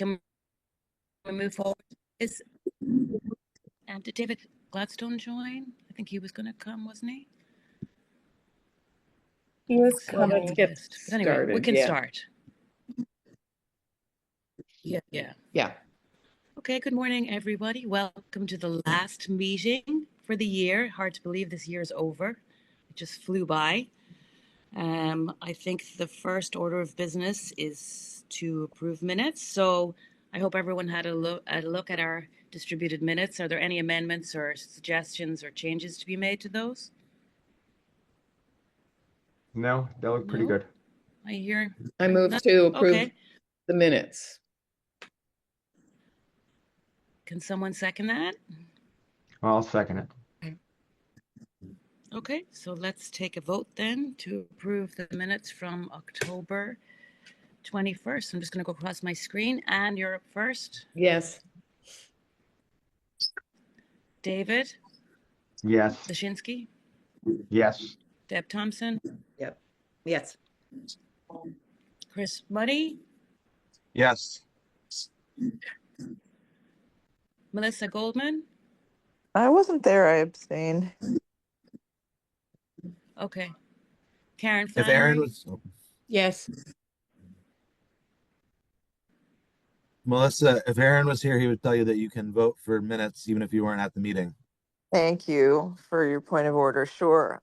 can we move forward? Did David Gladstone join? I think he was going to come, wasn't he? He was So coming. Let's get but anyway, we started, can yeah. start. Yeah. Okay, good morning, everybody. Welcome to the last meeting for the year. Hard to believe this year is over. It just flew by. I think the first order of business is to approve minutes. So I hope everyone had a look at our distributed minutes. Are there any amendments or suggestions or changes to be made to those? No, they look pretty No? good. I hear. I move to approve Okay. the minutes. Can someone second that? I'll second it. Okay, so let's take a vote then to approve the minutes from October 21st. I'm just going to go across my screen. And you're up first. Yes. David Yes. Lashinsky, Yes. Deb Thompson, Yep. Yes. Chris Muddy, Yes. Melissa Goldman. I wasn't there. I abstained. Okay. Karen If Flannery. Aaron was, Yes. Melissa, if Aaron was here, he would tell you that you can vote for minutes even if you weren't at the meeting. Thank you for your point of order. Sure.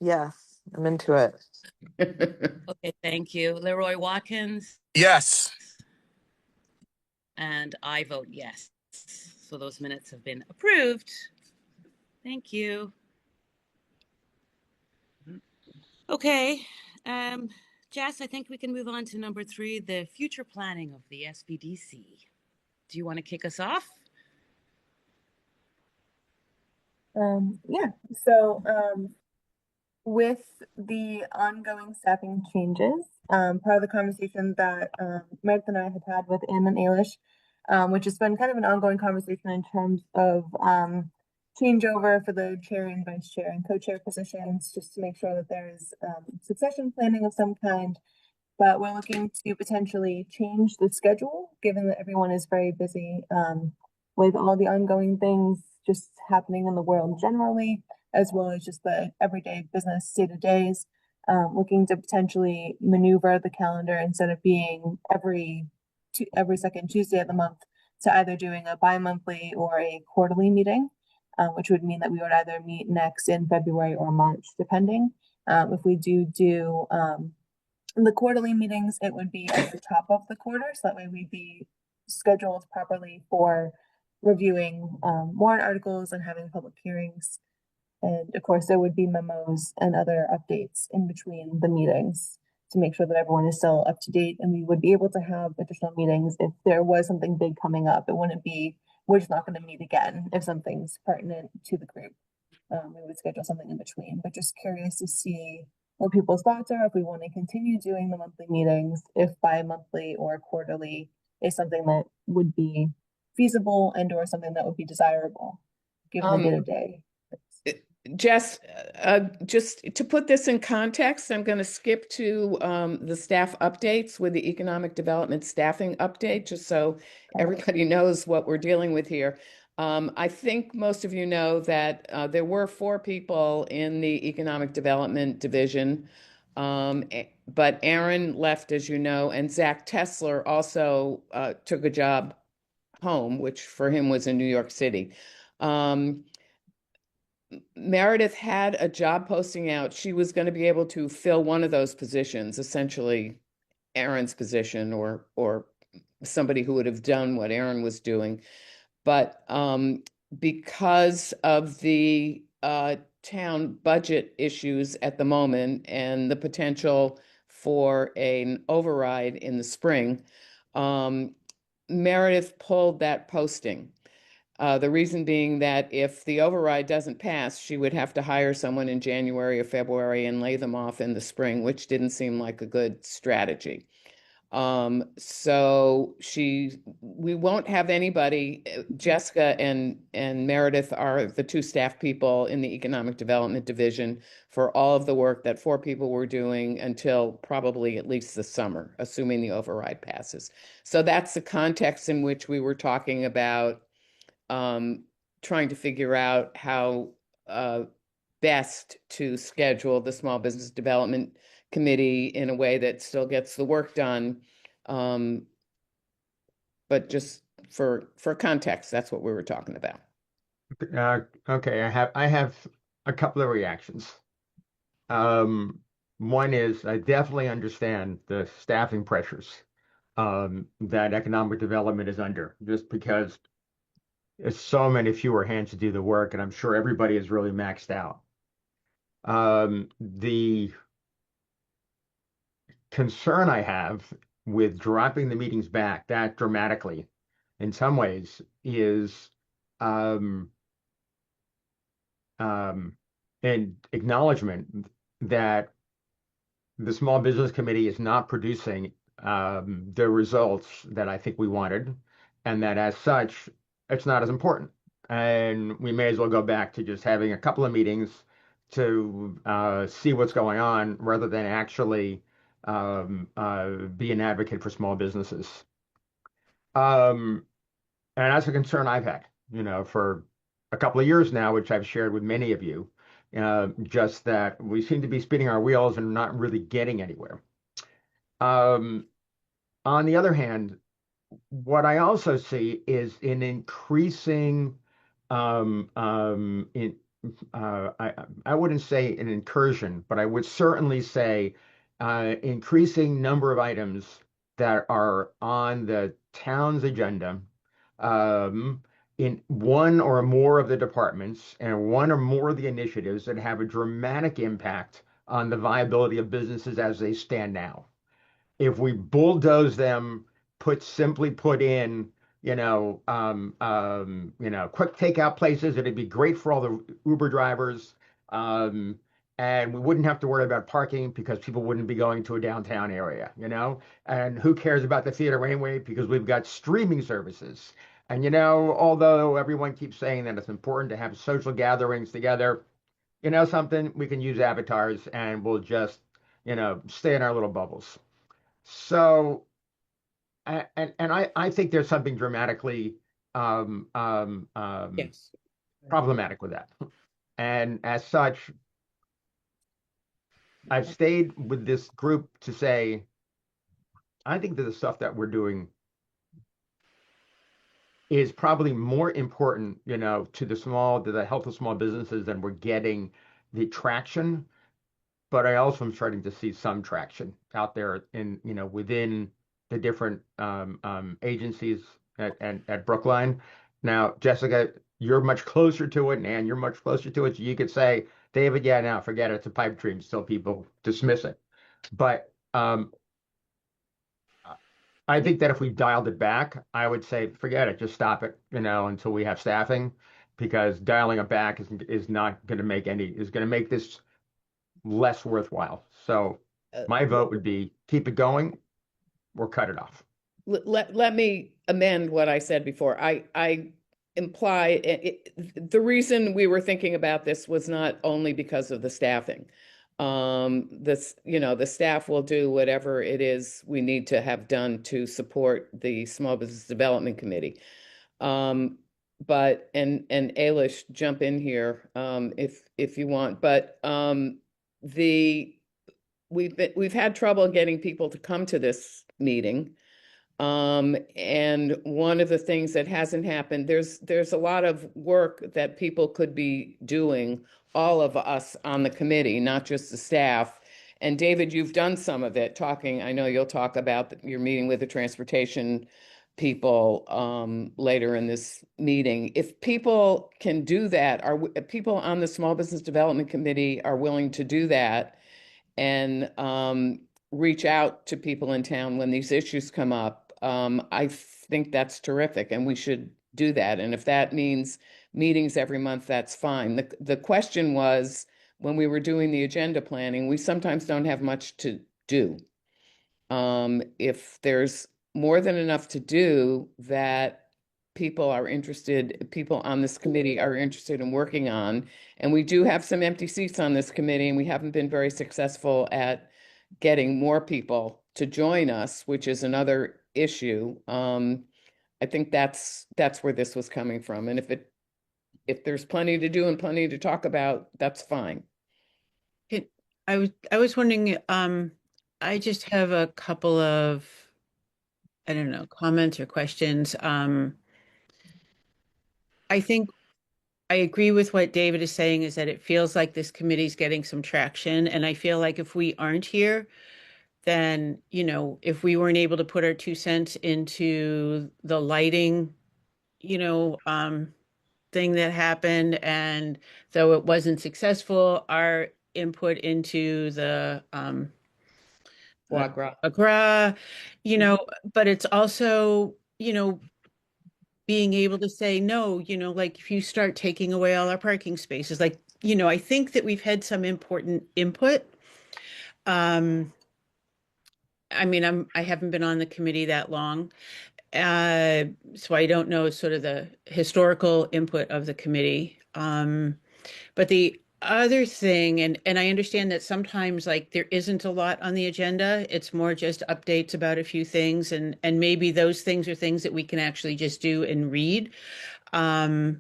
Yes, I'm into it. Okay, thank you. Leroy Watkins. Yes. And I vote yes. So those minutes have been approved. Thank you. Okay. Jess, I think we can move on to number 3, the future planning of the SBDC. Do you want to kick us off? Yeah. So with the ongoing staffing changes, part of the conversation that Meredith and I had with Ann and Ailish, which has been kind of an ongoing conversation in terms of changeover for the chair and vice chair and co-chair positions, just to make sure that there is succession planning of some kind. But we're looking to potentially change the schedule, given that everyone is very busy with all the ongoing things just happening in the world generally, as well as just the everyday business day-to-days. Looking to potentially maneuver the calendar instead of being every second Tuesday of the month to either doing a bi-monthly or a quarterly meeting, which would mean that we would either meet next in February or March, depending. If we do the quarterly meetings, it would be at the top of the quarter, so that way we'd be scheduled properly for reviewing warrant articles and having public hearings. And of course, there would be memos and other updates in between the meetings to make sure that everyone is still up to date, and we would be able to have additional meetings if there was something big coming up. It wouldn't be, we're just not going to meet again if something's pertinent to the group. We would schedule something in between, but just curious to see what people's thoughts are, if we want to continue doing the monthly meetings, if bi-monthly or quarterly is something that would be feasible and or something that would be desirable given the day-to-day. Jess, just to put this in context, I'm going to skip to the staff updates with the economic development staffing update, just so everybody knows what we're dealing with here. I think most of you know that there were 4 people in the economic development division, but Aaron left, as you know, and Zach Tesler also took a job home, which for him was in New York City. Meredith had a job posting out. She was going to be able to fill one of those positions, essentially Aaron's position or somebody who would have done what Aaron was doing. But because of the town budget issues at the moment and the potential for an override in the spring, Meredith pulled that posting. The reason being that if the override doesn't pass, she would have to hire someone in January or February and lay them off in the spring, which didn't seem like a good strategy. So we won't have anybody. Jessica and Meredith are the two staff people in the Economic Development Division for all of the work that 4 people were doing until probably at least the summer, assuming the override passes. So that's the context in which we were talking about trying to figure out how best to schedule the Small Business Development Committee in a way that still gets the work done. But just for context, that's what we were talking about. Okay, I have a couple of reactions. One is I definitely understand the staffing pressures that economic development is under, just because there's so many fewer hands to do the work, and I'm sure everybody is really maxed out. The concern I have with dropping the meetings back that dramatically, in some ways, is an acknowledgement that the Small Business Committee is not producing the results that I think we wanted, and that as such, it's not as important. And we may as well go back to just having a couple of meetings to see what's going on rather than actually be an advocate for small businesses. And that's a concern I've had, for a couple of years now, which I've shared with many of you, just that we seem to be spinning our wheels and not really getting anywhere. On the other hand, what I also see is an increasing, I wouldn't say an incursion, but I would certainly say increasing number of items that are on the town's agenda in one or more of the departments and one or more of the initiatives that have a dramatic impact on the viability of businesses as they stand now. If we bulldoze them, simply put in, quick takeout places, it'd be great for all the Uber drivers. And we wouldn't have to worry about parking because people wouldn't be going to a downtown area, and who cares about the theater anyway, because we've got streaming services. And, although everyone keeps saying that it's important to have social gatherings together, something, we can use avatars and we'll just, stay in our little bubbles. So, and I think there's something dramatically Yes. problematic with that. And as such, I've stayed with this group to say, I think that the stuff that we're doing is probably more important, to the health of small businesses than we're getting the traction. But I also am starting to see some traction out there in, within the different agencies at Brookline. Now, Jessica, you're much closer to it, and Ann, you're much closer to it. So you could say, David, yeah, now forget it. It's a pipe dream. Still people dismiss it. But I think that if we dialed it back, I would say, forget it, just stop it, until we have staffing, because dialing it back is not going to make is going to make this less worthwhile. So my vote would be keep it going or cut it off. Let me amend what I said before. I imply the reason we were thinking about this was not only because of the staffing. The staff will do whatever it is we need to have done to support the Small Business Development Committee. But and Ailish, jump in here if you want. But we've had trouble getting people to come to this meeting. And one of the things that hasn't happened, there's a lot of work that people could be doing, all of us on the committee, not just the staff. And David, you've done some of it, I know you'll talk about your meeting with the transportation people later in this meeting. If people can do that, if people on the Small Business Development Committee are willing to do that and reach out to people in town when these issues come up, I think that's terrific, and we should do that. And if that means meetings every month, that's fine. The question was, when we were doing the agenda planning, we sometimes don't have much to do. if there's more than enough to do that people on this committee are interested in working on. And we do have some empty seats on this committee, and we haven't been very successful at getting more people to join us, which is another issue. I think that's where this was coming from. And if there's plenty to do and plenty to talk about, that's fine. I was wondering, I just have a couple of, I don't know, comments or questions. I think I agree with what David is saying, is that it feels like this committee's getting some traction. And I feel like if we aren't here, then, if we weren't able to put our 2 cents into the lighting, thing that happened, and though it wasn't successful, our input into the Foie gras. agra, but it's also, being able to say no, like if you start taking away all our parking spaces, like, I think that we've had some important input. I mean, I haven't been on the committee that long, so I don't know sort of the historical input of the committee. But the other thing, and I understand that sometimes like there isn't a lot on the agenda. It's more just updates about a few things, and maybe those things are things that we can actually just do and read. I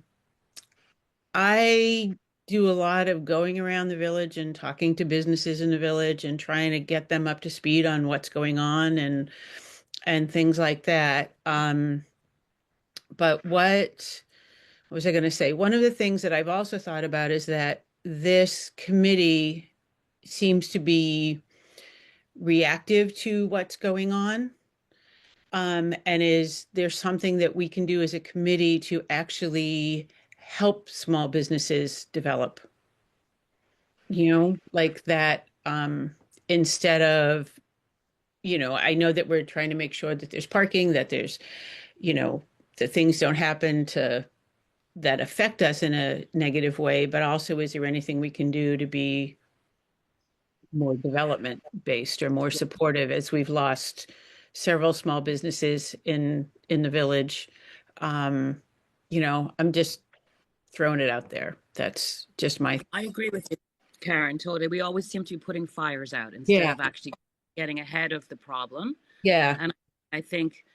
do a lot of going around the village and talking to businesses in the village and trying to get them up to speed on what's going on and things like that. But what was I going to say? One of the things that I've also thought about is that this committee seems to be reactive to what's going on. And is there something that we can do as a committee to actually help small businesses develop? Like that, instead of, I know that we're trying to make sure that there's parking, that there's, that things don't happen that affect us in a negative way, but also is there anything we can do to be more development based or more supportive, as we've lost several small businesses in the village? I'm just throwing it out there. That's just my. I agree with you, Karen, totally. We always seem to be putting fires out instead of actually getting ahead of the problem. Yeah. And I think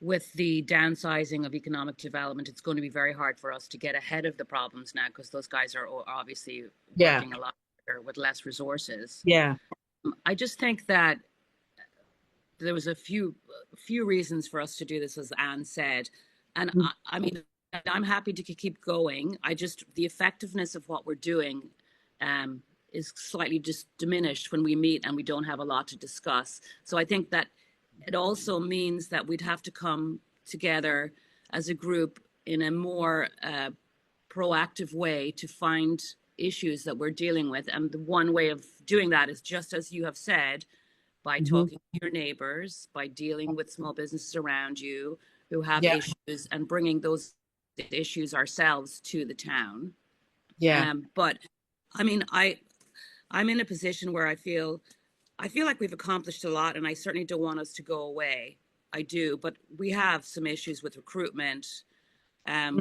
with the downsizing of economic development, it's going to be very hard for us to get ahead of the problems now, because those guys are obviously working a lot harder with less resources. Yeah. I just think that there was a few reasons for us to do this, as Anne said. And I mean, I'm happy to keep going. The effectiveness of what we're doing is slightly just diminished when we meet and we don't have a lot to discuss. So I think that it also means that we'd have to come together as a group in a more proactive way to find issues that we're dealing with. And the one way of doing that is, just as you have said, by talking to your neighbors, by dealing with small businesses around you who have issues, and bringing those issues ourselves to the town. But I mean, I'm in a position where I feel like we've accomplished a lot, and I certainly don't want us to go away. I do, but we have some issues with recruitment.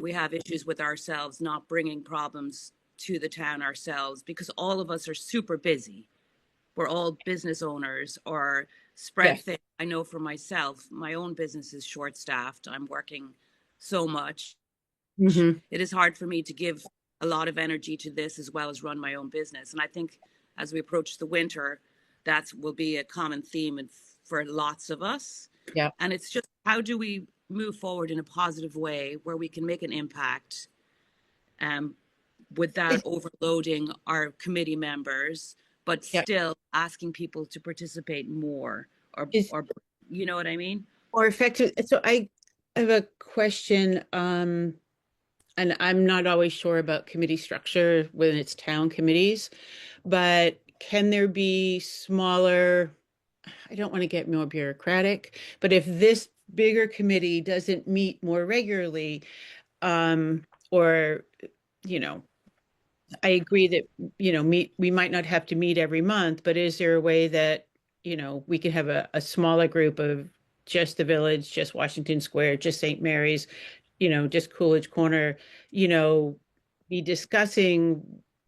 We have issues with ourselves not bringing problems to the town ourselves, because all of us are super busy. We're all business owners or spread thin. I know for myself, my own business is short-staffed. I'm working so much. It is hard for me to give a lot of energy to this as well as run my own business. And I think as we approach the winter, that will be a common theme for lots of us. Yeah. And it's just, how do we move forward in a positive way where we can make an impact without overloading our committee members, but still asking people to participate more, or you know what I mean? Or effective. So I have a question, and I'm not always sure about committee structure when it's town committees, but can there be smaller, I don't want to get more bureaucratic, but if this bigger committee doesn't meet more regularly, or, I agree that, we might not have to meet every month, but is there a way that you know, we could have a smaller group of just the Village, just Washington Square, just St. Mary's, you know, just Coolidge Corner, you know, be discussing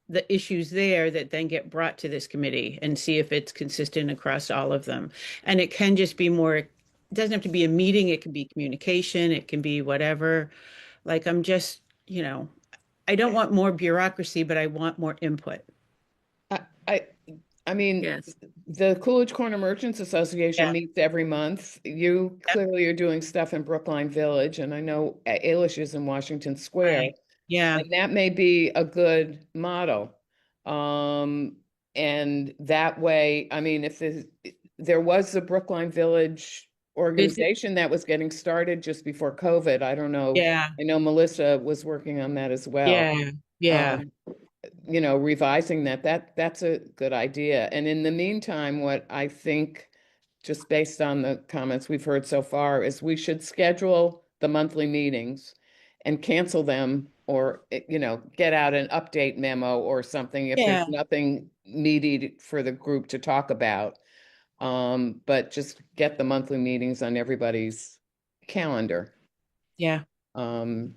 the issues there that then get brought to this committee and see if it's consistent across all of them. And it can just be more, it doesn't have to be a meeting, it can be communication, it can be whatever. Like I'm just, you know, I don't want more bureaucracy, but I want more input. I, I mean, Yes. the Coolidge Corner Merchants Association Yeah. meets every month. You clearly are doing stuff in Brookline Village, and I know Ailish is in Washington Square. Right. Yeah. And that may be a good model. And that way, I mean, if there was the Brookline Village organization that was getting started just before COVID, I don't know. Yeah. I know Melissa was working on that as well. Yeah. Yeah. You know, revising that's a good idea. And in the meantime, what I think, just based on the comments we've heard so far, is we should schedule the monthly meetings and cancel them, or, you know, get out an update memo or something if Yeah. there's nothing meaty for the group to talk about. But just get the monthly meetings on everybody's calendar. Yeah. But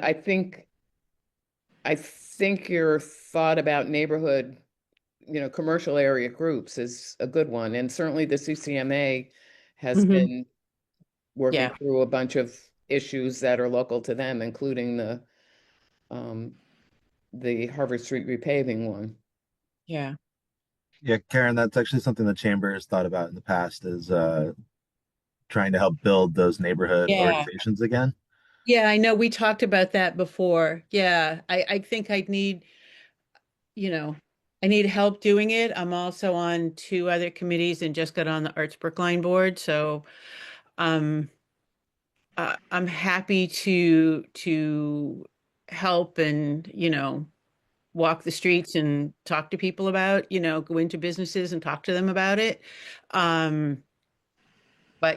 I think your thought about neighborhood, you know, commercial area groups is a good one. And certainly the CCMA has Mhm. been working Yeah. through a bunch of issues that are local to them, including the Harvard Street repaving one. Yeah. Yeah, Karen, that's actually something the chamber has thought about in the past is trying to help build those neighborhood Yeah. organizations again. Yeah, I know we talked about that before. Yeah, I think I'd need, you know, I need help doing it. I'm also on 2 other committees and just got on the Arts Brookline board. So um I'm happy to help and, you know, walk the streets and talk to people about, you know, go into businesses and talk to them about it. But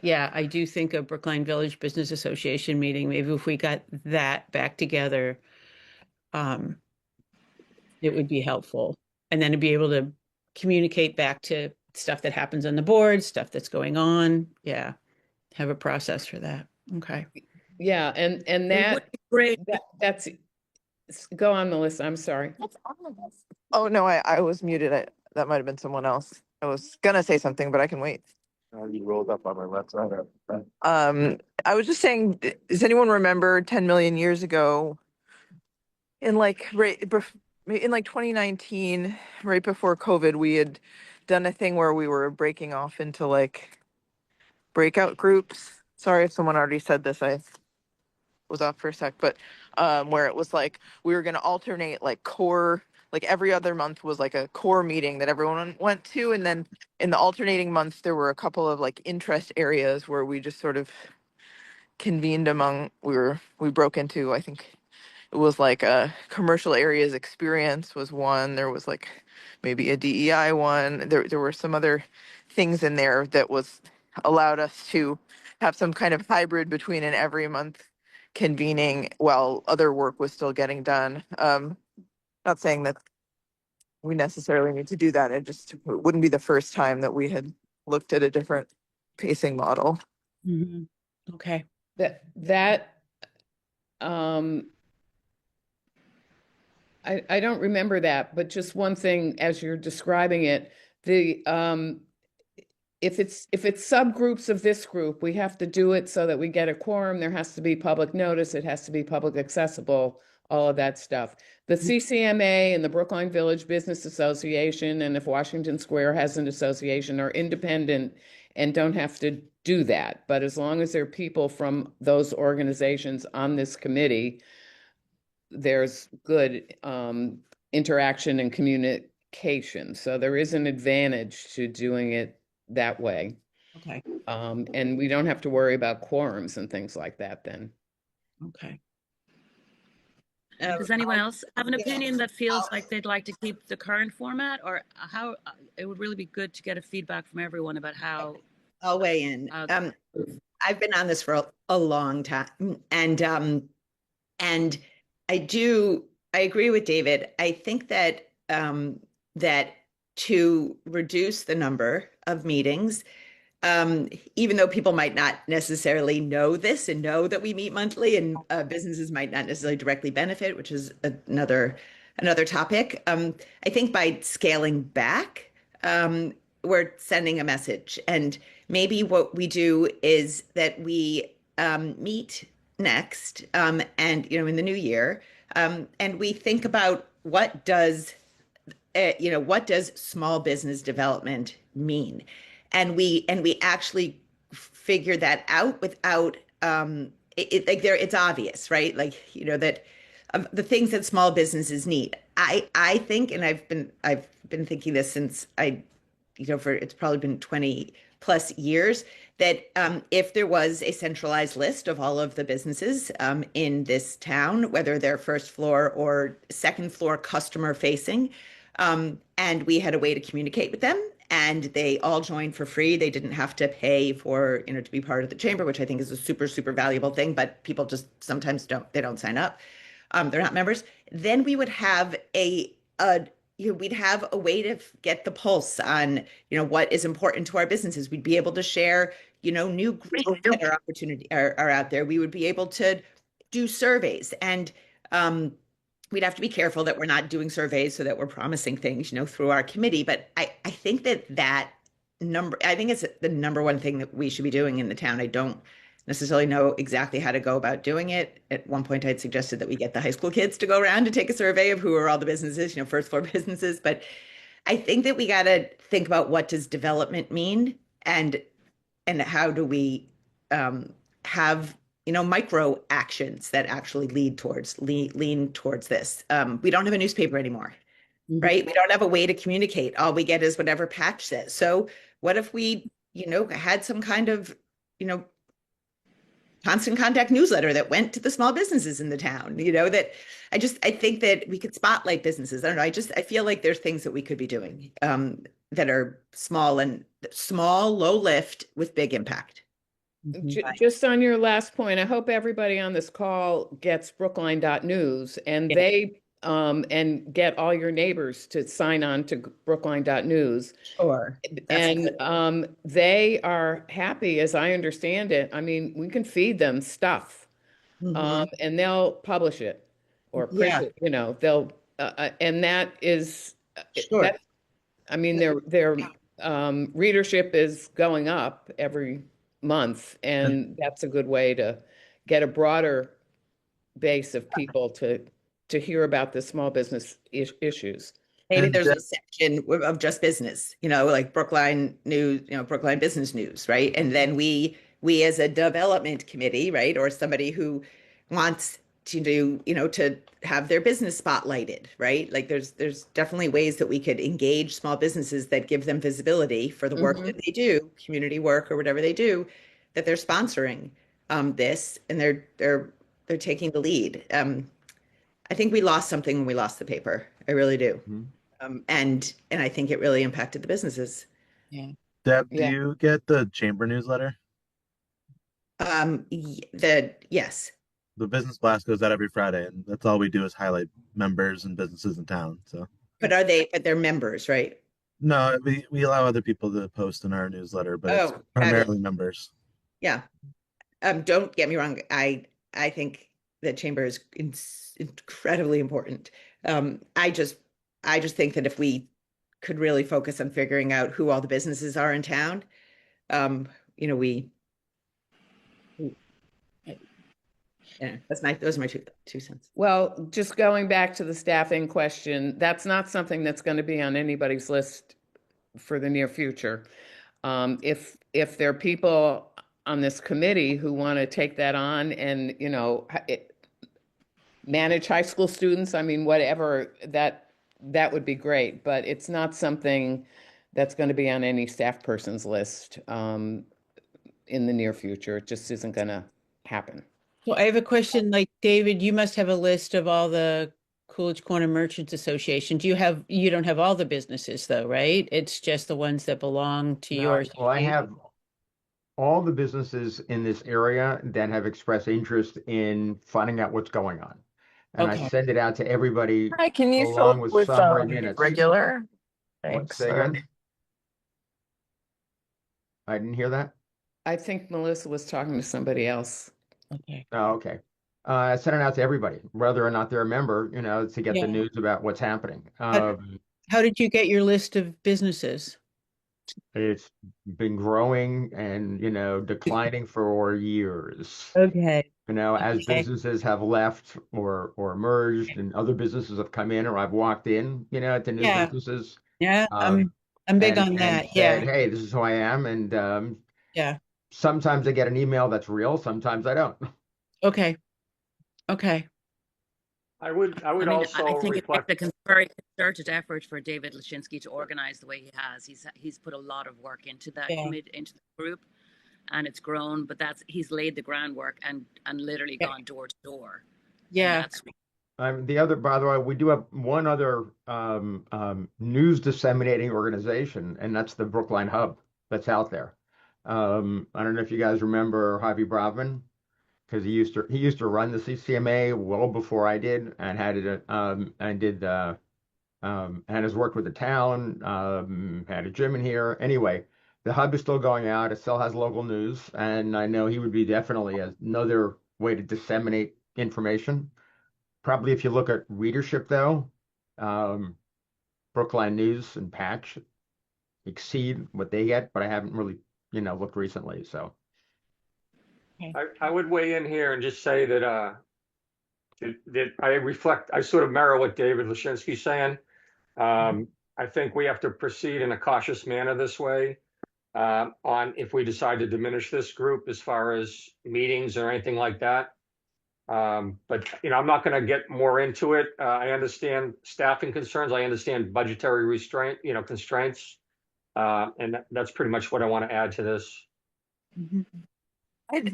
yeah, I do think a Brookline Village Business Association meeting, maybe if we got that back together, it would be helpful. And then to be able to communicate back to stuff that happens on the board, stuff that's going on. Yeah. Have a process for that. Okay. Yeah, and It would be great. that's go on, Melissa. I'm sorry. Oh, no, I was muted. That might have been someone else. I was gonna say something, but I can wait. You rolled up on my left side. I was just saying, does anyone remember 10 million years ago in like in like 2019, right before COVID, we had done a thing where we were breaking off into like breakout groups. Sorry if someone already said this. I was off for a sec, but where it was like we were going to alternate like core, like every other month was like a core meeting that everyone went to, and then in the alternating months there were a couple of like interest areas where we just sort of convened among. We broke into, I think it was like a commercial areas experience was one. There was like maybe a DEI one. There were some other things in there that was allowed us to have some kind of hybrid between an every month convening while other work was still getting done. Not saying that we necessarily need to do that. It wouldn't be the first time that we had looked at a different pacing model. Mhm. Okay. I don't remember that, but just one thing as you're describing it, if it's subgroups of this group, we have to do it so that we get a quorum. There has to be public notice. It has to be public accessible, all of that stuff. The CCMA and the Brookline Village Business Association, and if Washington Square has an association, are independent and don't have to do that. But as long as there are people from those organizations on this committee, there's good interaction and communication. So there is an advantage to doing it that way. Okay. And we don't have to worry about quorums and things like that then. Okay. Does anyone else have an opinion that feels like they'd like to keep the current format, or how it would really be good to get a feedback from everyone about how? I'll weigh in. I've been on this for a long time, and I agree with David. I think that that to reduce the number of meetings, even though people might not necessarily know this and know that we meet monthly, and businesses might not necessarily directly benefit, which is another topic. I think by scaling back, we're sending a message. And maybe what we do is that we meet next, and in the new year, and we think about what does small business development mean, and we actually figure that out without it's obvious, right? Like, that the things that small businesses need. I think, and I've been thinking this since it's probably been 20 plus years, that if there was a centralized list of all of the businesses in this town, whether they're first floor or second floor customer facing, and we had a way to communicate with them, and they all joined for free. They didn't have to pay for, to be part of the chamber, which I think is a super, super valuable thing, but people just sometimes don't sign up. They're not members. Then we would have we'd have a way to get the pulse on, what is important to our businesses. We'd be able to share, new grants that are out there. We would be able to do surveys, and we'd have to be careful that we're not doing surveys so that we're promising things, through our committee. But I think that number, I think it's the number one thing that we should be doing in the town. I don't necessarily know exactly how to go about doing it. At one point, I'd suggested that we get the high school kids to go around to take a survey of who are all the businesses, first floor businesses. But I think that we got to think about, what does development mean, and how do we have micro actions that actually lean towards this. We don't have a newspaper anymore, right? We don't have a way to communicate. All we get is whatever Patch says. So what if we, had some kind of, constant contact newsletter that went to the small businesses in the town, that I think that we could spotlight businesses. I don't know. I feel like there's things that we could be doing that are small, low lift with big impact. Just on your last point, I hope everybody on this call gets brookline.news, and they and get all your neighbors to sign on to brookline.news. Sure. And they are happy, as I understand it. I mean, we can feed them stuff, and they'll publish it or print it, they'll and that is sure. I mean, their readership is going up every month, and that's a good way to get a broader base of people to hear about the small business issues. Maybe there's a section of just business, like Brookline News, Brookline Business News, right? And then we as a development committee, right, or somebody who wants to do, to have their business spotlighted, right? Like there's definitely ways that we could engage small businesses that give them visibility for the work that they do, community work or whatever they do, that they're sponsoring this, and they're taking the lead. I think we lost something when we lost the paper. I really do. And I think it really impacted the businesses. Yeah. Deb, do you get the chamber newsletter? Yes. The Business Blast goes out every Friday, and that's all we do is highlight members and businesses in town. So, but they're members, right? No, we allow other people to post in our newsletter, but it's primarily members. Yeah. Don't get me wrong. I think the chamber is incredibly important. I just think that if we could really focus on figuring out who all the businesses are in town, those are my two cents. Well, just going back to the staffing question, that's not something that's going to be on anybody's list for the near future. If there are people on this committee who want to take that on and, manage high school students, I mean, whatever, that would be great, but it's not something that's going to be on any staff person's list in the near future. It just isn't going to happen. Well, I have a question. Like, David, you must have a list of all the Coolidge Corner Merchants Association. You don't have all the businesses though, right? It's just the ones that belong to yours. Well, I have all the businesses in this area that have expressed interest in finding out what's going on. And I send it out to everybody. Hi, can you along fill with with summary minutes. regular? Thanks. Say again? I didn't hear that. I think Melissa was talking to somebody else. Okay. Oh, okay. I sent it out to everybody, whether or not they're a member, to get the Yeah. news about what's happening. How did you get your list of businesses? It's been growing and, declining for years. Okay. As Okay. businesses have left or merged and other businesses have come in, or I've walked in, to new Yeah. businesses, Yeah, um, I'm big and on that. said, Yeah. hey, this is who I am. And Yeah. sometimes I get an email that's real, sometimes I don't. Okay. Okay. I would I mean, I also think reflect. it's a very concerted effort for David Lashinsky to organize the way he has. He's put a lot of work into that Yeah. into the group, and it's grown. But he's laid the groundwork and literally Yeah. gone door to door. And Yeah. that's By the way, we do have one other news disseminating organization, and that's the Brookline Hub that's out there. I don't know if you guys remember Harvey Bravman, because he used to run the CCMA well before I did, and had it and has worked with the town, had a gym in here. Anyway, the hub is still going out. It still has local news, and I know he would be definitely another way to disseminate information. Probably if you look at readership, though, um, Brookline News and Patch exceed what they get, but I haven't really, looked recently. So I would weigh in here and just say that I sort of mirror what David Lashinsky's saying. I think we have to proceed in a cautious manner this way on if we decide to diminish this group as far as meetings or anything like that. But I'm not going to get more into it. I understand staffing concerns. I understand budgetary constraints. And that's pretty much what I want to add to this.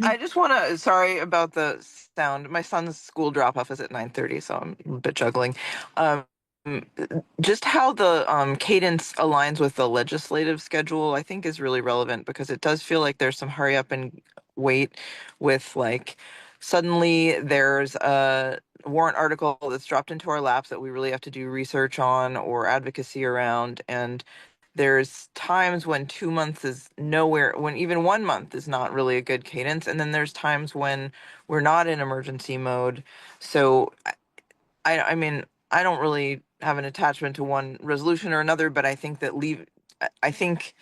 I just want to, sorry about the sound. My son's school drop off is at 9:30, so I'm a bit juggling. Um, just how the cadence aligns with the legislative schedule, I think is really relevant because it does feel like there's some hurry up and wait with like suddenly there's a warrant article that's dropped into our laps that we really have to do research on or advocacy around, and there's times when 2 months is nowhere, when even 1 month is not really a good cadence. And then there's times when we're not in emergency mode. So I mean, I don't really have an attachment to one resolution or another, but I think that I think,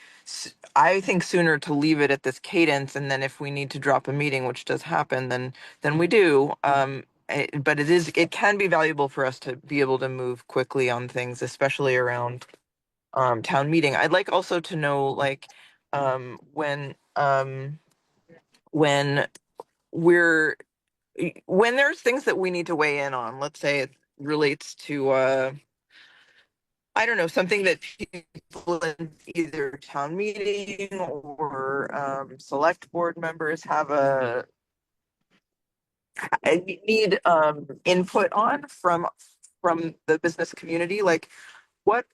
I think sooner to leave it at this cadence. And then if we need to drop a meeting, which does happen, then we do. But it can be valuable for us to be able to move quickly on things, especially around town meeting. I'd like also to know like when when we're when there's things that we need to weigh in on, let's say it relates to I don't know, something that people in either town meeting or select board members have need input on from the business community, like what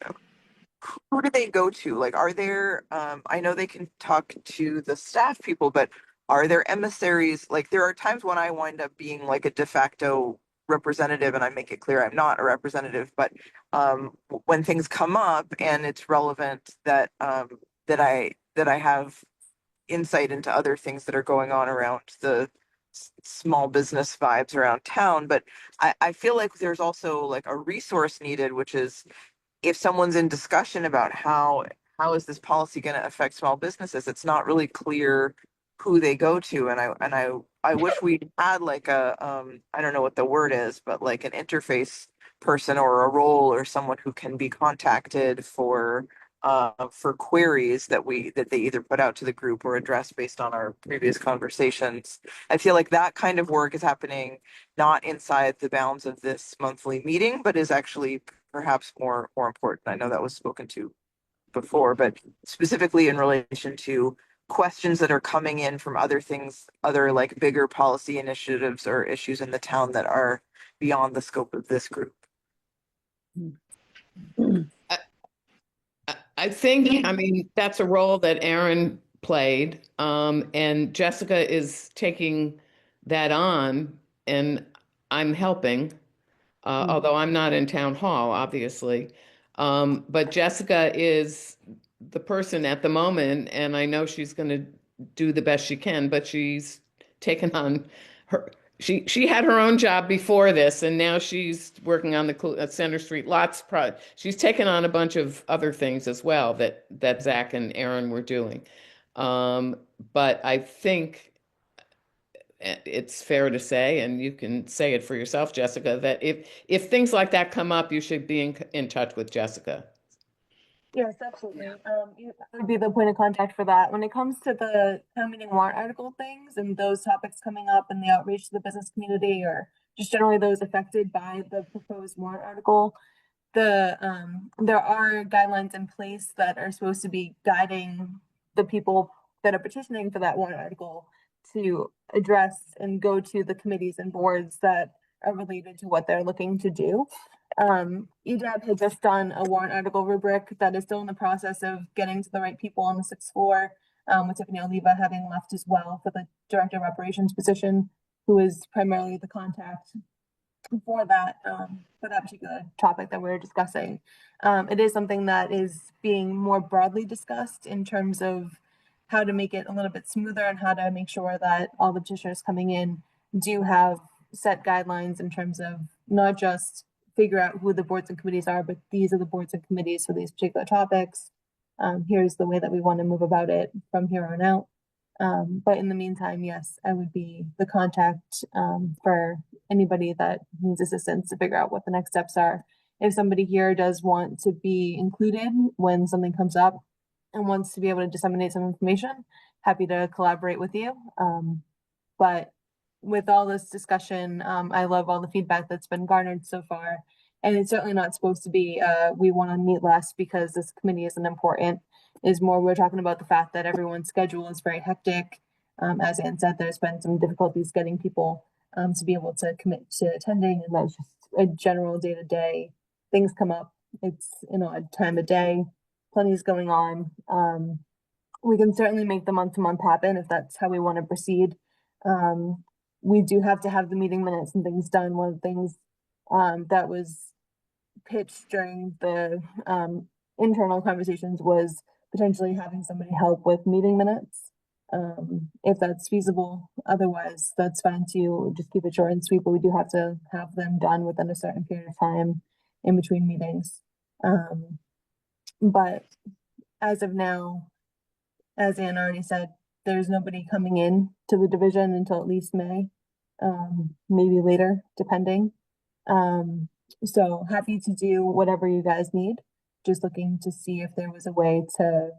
who do they go to? Like, are there, I know they can talk to the staff people, but are there emissaries? Like, there are times when I wind up being like a de facto representative and I make it clear I'm not a representative, but when things come up and it's relevant that I have insight into other things that are going on around the small business vibes around town. But I feel like there's also like a resource needed, which is if someone's in discussion about how is this policy going to affect small businesses, it's not really clear who they go to. And I wish we had like a I don't know what the word is, but like an interface person or a role or someone who can be contacted for queries that they either put out to the group or address based on our previous conversations. I feel like that kind of work is happening not inside the bounds of this monthly meeting, but is actually perhaps more important. I know that was spoken to before, but specifically in relation to questions that are coming in from other things, other like bigger policy initiatives or issues in the town that are beyond the scope of this group. I think, I mean, that's a role that Aaron played, and Jessica is taking that on, and I'm helping, although I'm not in town hall, obviously. But Jessica is the person at the moment, and I know she's going to do the best she can, but she's taken on she had her own job before this, and now she's working on the Center Street Lots project. She's taken on a bunch of other things as well that Zach and Aaron were doing. But I think it's fair to say, and you can say it for yourself, Jessica, that if things like that come up, you should be in touch with Jessica. Yes, absolutely. You would be the point of contact for that. When it comes to the town meeting warrant article things and those topics coming up and the outreach to the business community, or just generally those affected by the proposed warrant article, there are guidelines in place that are supposed to be guiding the people that are petitioning for that warrant article to address and go to the committees and boards that are related to what they're looking to do. EDAB had just done a warrant article rubric that is still in the process of getting to the right people on the 6th floor, with Tiffany Oliva having left as well for the director of operations position, who is primarily the contact for that particular topic that we're discussing. It is something that is being more broadly discussed in terms of how to make it a little bit smoother and how to make sure that all the petitioners coming in do have set guidelines in terms of not just figure out who the boards and committees are, but these are the boards and committees for these particular topics. Here's the way that we want to move about it from here on out. But in the meantime, yes, I would be the contact for anybody that needs assistance to figure out what the next steps are. If somebody here does want to be included when something comes up and wants to be able to disseminate some information, happy to collaborate with you. But with all this discussion, I love all the feedback that's been garnered so far. And it's certainly not supposed to be, we want to meet less because this committee isn't important. Is more, we're talking about the fact that everyone's schedule is very hectic. As Ann said, there's been some difficulties getting people to be able to commit to attending, and that's just a general day-to-day things come up. It's an odd time of day, plenty is going on. We can certainly make the month-to-month happen if that's how we want to proceed. We do have to have the meeting minutes and things done. One of the things that was pitched during the internal conversations was potentially having somebody help with meeting minutes, if that's feasible. Otherwise, that's fine too. Just keep it short and sweet, but we do have to have them done within a certain period of time in between meetings. But as of now, as Ann already said, there's nobody coming in to the division until at least May, maybe later, depending. So happy to do whatever you guys need. Just looking to see if there was a way to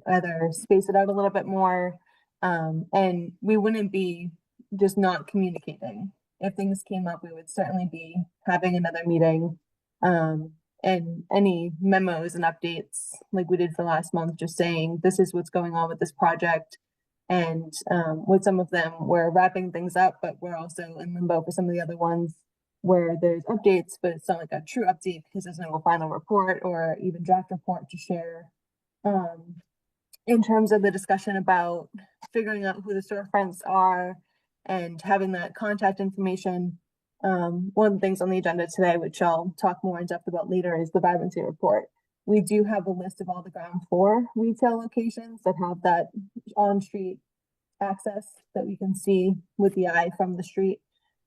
either space it out a little bit more, and we wouldn't be just not communicating. If things came up, we would certainly be having another meeting, and any memos and updates like we did for last month, just saying this is what's going on with this project. And with some of them, we're wrapping things up, but we're also in limbo for some of the other ones where there's updates, but it's not like a true update because there's no final report or even draft report to share. In terms of the discussion about figuring out who the storefronts are and having that contact information, one of the things on the agenda today, which I'll talk more in depth about later, is the vibrancy report. We do have a list of all the ground floor retail locations that have that on-street access that we can see with the eye from the street.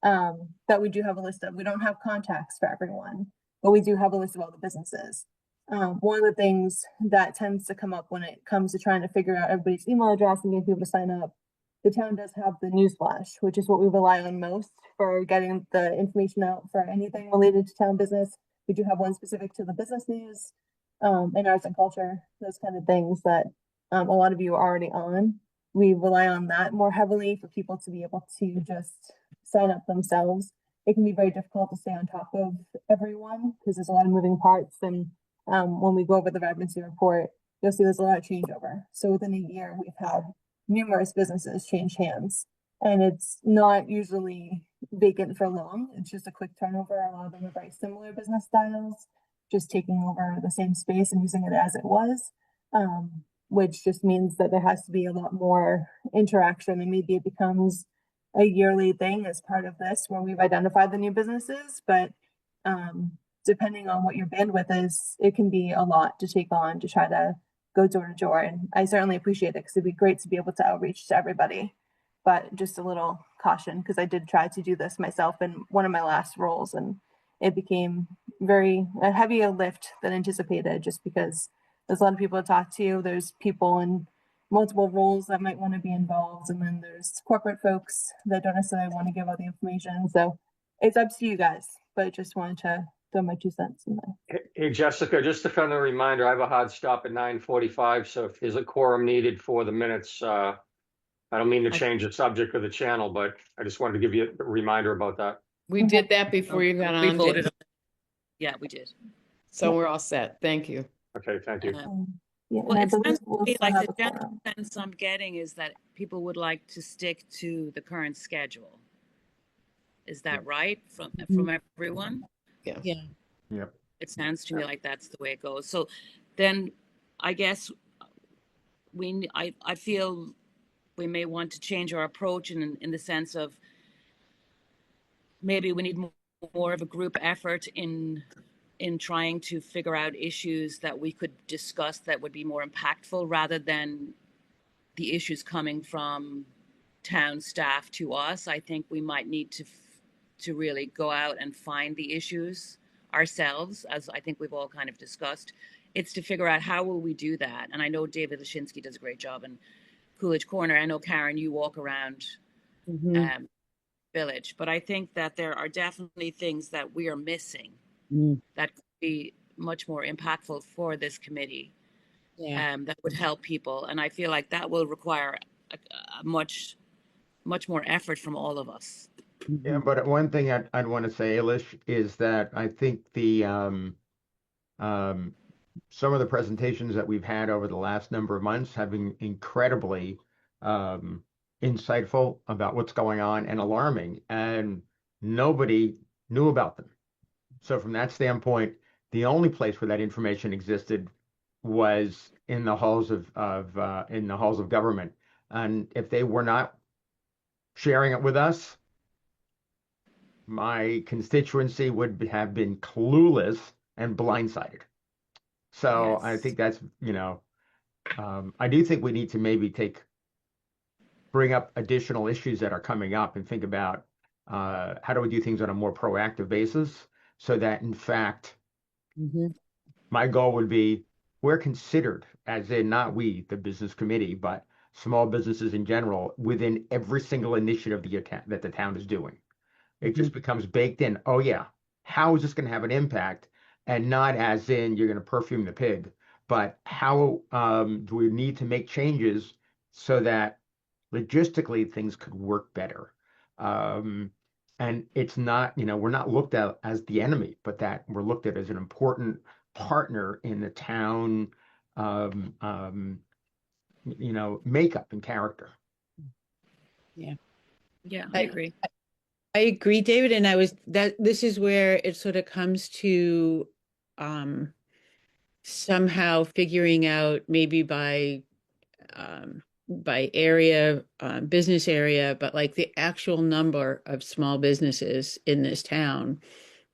That we do have a list of. We don't have contacts for everyone, but we do have a list of all the businesses. One of the things that tends to come up when it comes to trying to figure out everybody's email address and getting people to sign up, the town does have the newsflash, which is what we rely on most for getting the information out for anything related to town business. We do have one specific to the business news, and arts and culture, those kind of things that a lot of you are already on. We rely on that more heavily for people to be able to just sign up themselves. It can be very difficult to stay on top of everyone because there's a lot of moving parts. And when we go over the vibrancy report, you'll see there's a lot of changeover. So within a year, we've had numerous businesses change hands, and it's not usually vacant for long. It's just a quick turnover. A lot of them are very similar business styles, just taking over the same space and using it as it was, which just means that there has to be a lot more interaction, and maybe it becomes a yearly thing as part of this where we've identified the new businesses. But depending on what your bandwidth is, it can be a lot to take on to try to go door to door. And I certainly appreciate it because it'd be great to be able to outreach to everybody. But just a little caution because I did try to do this myself in one of my last roles, and it became very a heavier lift than anticipated just because there's a lot of people to talk to. There's people in multiple roles that might want to be involved, and then there's corporate folks that don't necessarily want to give all the information. So it's up to you guys, but I just wanted to throw my 2 cents in there. Hey, Jessica, just a friendly reminder, I have a hard stop at 9:45, so if there's a quorum needed for the minutes, I don't mean to change the subject or the channel, but I just wanted to give you a reminder about that. We did that before you got We on. voted Dave. on it. Yeah, we did. So we're all set. Thank you. Okay, thank you. Yeah, Well, and I it believe sounds to we'll me still like have the a general quorum. sense I'm getting is that people would like to stick to the current schedule. Is that right from everyone? Yeah. Yep. It sounds to me like that's the way it goes. So then I guess I feel we may want to change our approach in the sense of maybe we need more of a group effort in trying to figure out issues that we could discuss that would be more impactful rather than the issues coming from town staff to us. I think we might need to really go out and find the issues ourselves, as I think we've all kind of discussed. It's to figure out how will we do that. And I know David Lashinsky does a great job in Coolidge Corner. I know, Karen, you walk around Village, but I think that there are definitely things that we are missing that could be much more impactful for this committee. That would help people. And I feel like that will require a much more effort from all of us. Yeah, but one thing I'd want to say, Elish, is that I think the some of the presentations that we've had over the last number of months have been incredibly insightful about what's going on and alarming, and nobody knew about them. So from that standpoint, the only place where that information existed was in the halls of government, and if they were not sharing it with us, my constituency would have been clueless and blindsided. So I think that's, I do think we need to maybe bring up additional issues that are coming up and think about how do we do things on a more proactive basis so that, in fact, my goal would be we're considered, as in not we, the business committee, but small businesses in general, within every single initiative that the town is doing. It just becomes baked in. Oh, yeah. How is this going to have an impact? And not as in you're going to perfume the pig, but how do we need to make changes so that logistically things could work better? And it's not, we're not looked at as the enemy, but that we're looked at as an important partner in the town, makeup and character. Yeah, I agree. I agree, David, and this is where it sort of comes to somehow figuring out maybe by area, business area, but like the actual number of small businesses in this town,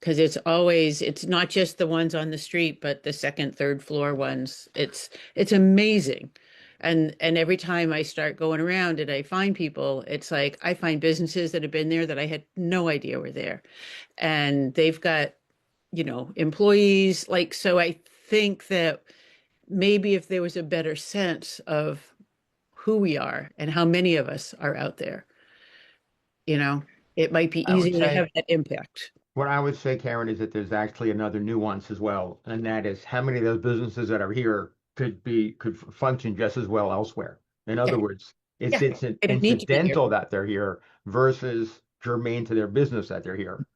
because it's not just the ones on the street, but the second, third floor ones. It's amazing. And every time I start going around and I find people, it's like I find businesses that have been there that I had no idea were there. And they've got, employees. So I think that maybe if there was a better sense of who we are and how many of us are out there, it might be easier to have that impact. What I would say, Karen, is that there's actually another nuance as well, and that is how many of those businesses that are here could function just as well elsewhere. In other words, it's incidental that they're here versus germane to their business that they're here.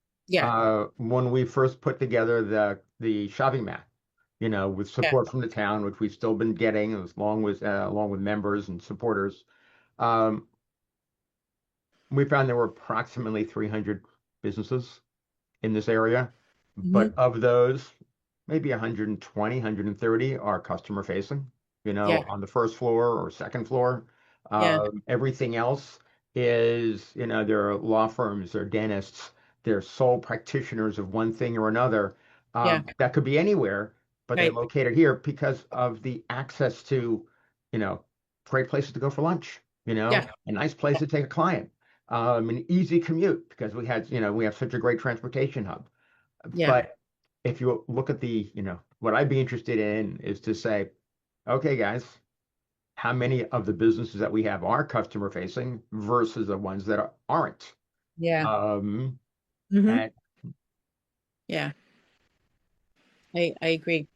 When we first put together the shopping map, with support from the town, which we've still been getting along with members and supporters, we found there were approximately 300 businesses in this area, but of those, maybe 120, 130 are customer facing, on the first floor or second floor. Everything else is, there are law firms, there are dentists, they're sole practitioners of one thing or another, Yeah. That could be anywhere, but they're Right. located here because of the access to, great places to go for lunch, Yeah. a nice place to take a client, an easy commute because we have such a great transportation hub. Yeah. But if you look at what I'd be interested in is to say, okay, guys, how many of the businesses that we have are customer facing versus the ones that aren't? Yeah. Um, Mm-hmm. and Yeah. I agree.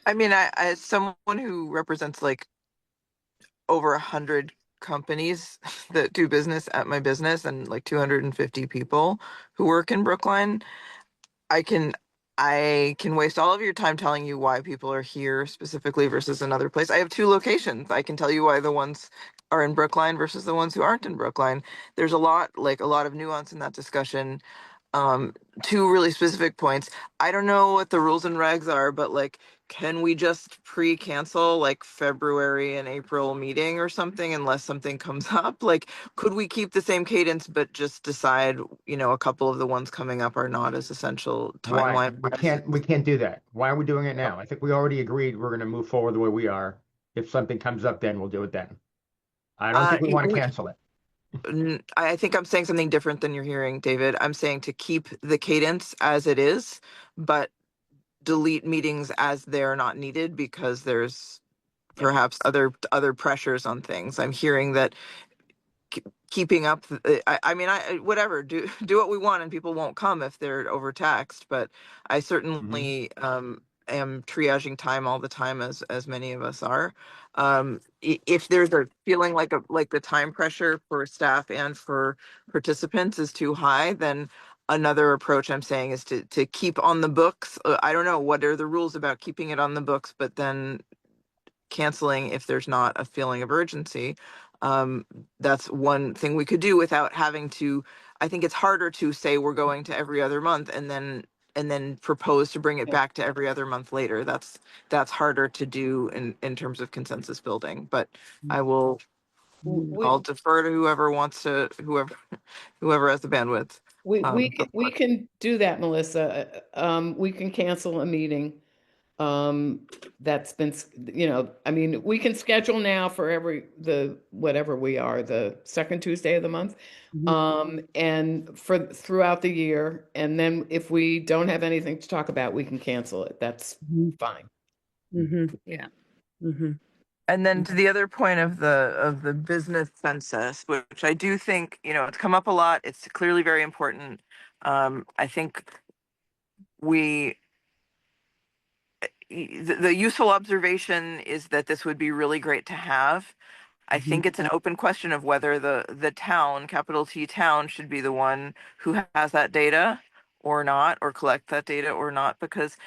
I mean, as someone who represents like over 100 companies that do business at my business and like 250 people who work in Brookline, I can I can waste all of your time telling you why people are here specifically versus another place. I have two locations. I can tell you why the ones are in Brookline versus the ones who aren't in Brookline. There's a lot of nuance in that discussion. um Two really specific points. I don't know what the rules and regs are, but like, can we just pre-cancel like February and April meeting or something unless something comes up? Like, could we keep the same cadence but just decide, a couple of the ones coming up are not as essential why timeline we can't do that? Why are we doing it now? I think we already agreed we're going to move forward the way we are. If something comes up, then we'll do it then. I don't uh think we want to cancel it. I think I'm saying something different than you're hearing, David. I'm saying to keep the cadence as it is, but delete meetings as they're not needed because there's Yep. perhaps other pressures on things. I'm hearing that keeping up. I mean, whatever. Do what we want, and people won't come if they're overtaxed. But I Mhm. certainly am triaging time all the time, as many of us are. If there's a feeling like the time pressure for staff and for participants is too high, then another approach I'm saying is to keep on the books. I don't know what are the rules about keeping it on the books, but then canceling if there's not a feeling of urgency. Um, that's one thing we could do without having to. I think it's harder to say we're going to every other month and then propose to bring it Yeah. back to every other month later. That's harder to do in terms of consensus building. But I will We, I'll defer to whoever wants to whoever has the bandwidth. we can do that, Melissa. We can cancel a meeting. That's been, I mean, we can schedule now for whatever we are, the second Tuesday of the month. And throughout the year. And then if we don't have anything to talk about, we can cancel it. That's fine. Yeah. Mm-hmm. And then to the other point of the business census, which I do think, it's come up a lot. It's clearly very important. I think we the useful observation is that this would be really great to have. I think it's an open question of whether the town, capital T town, should be the one who has that data or not, or collect that data or not, because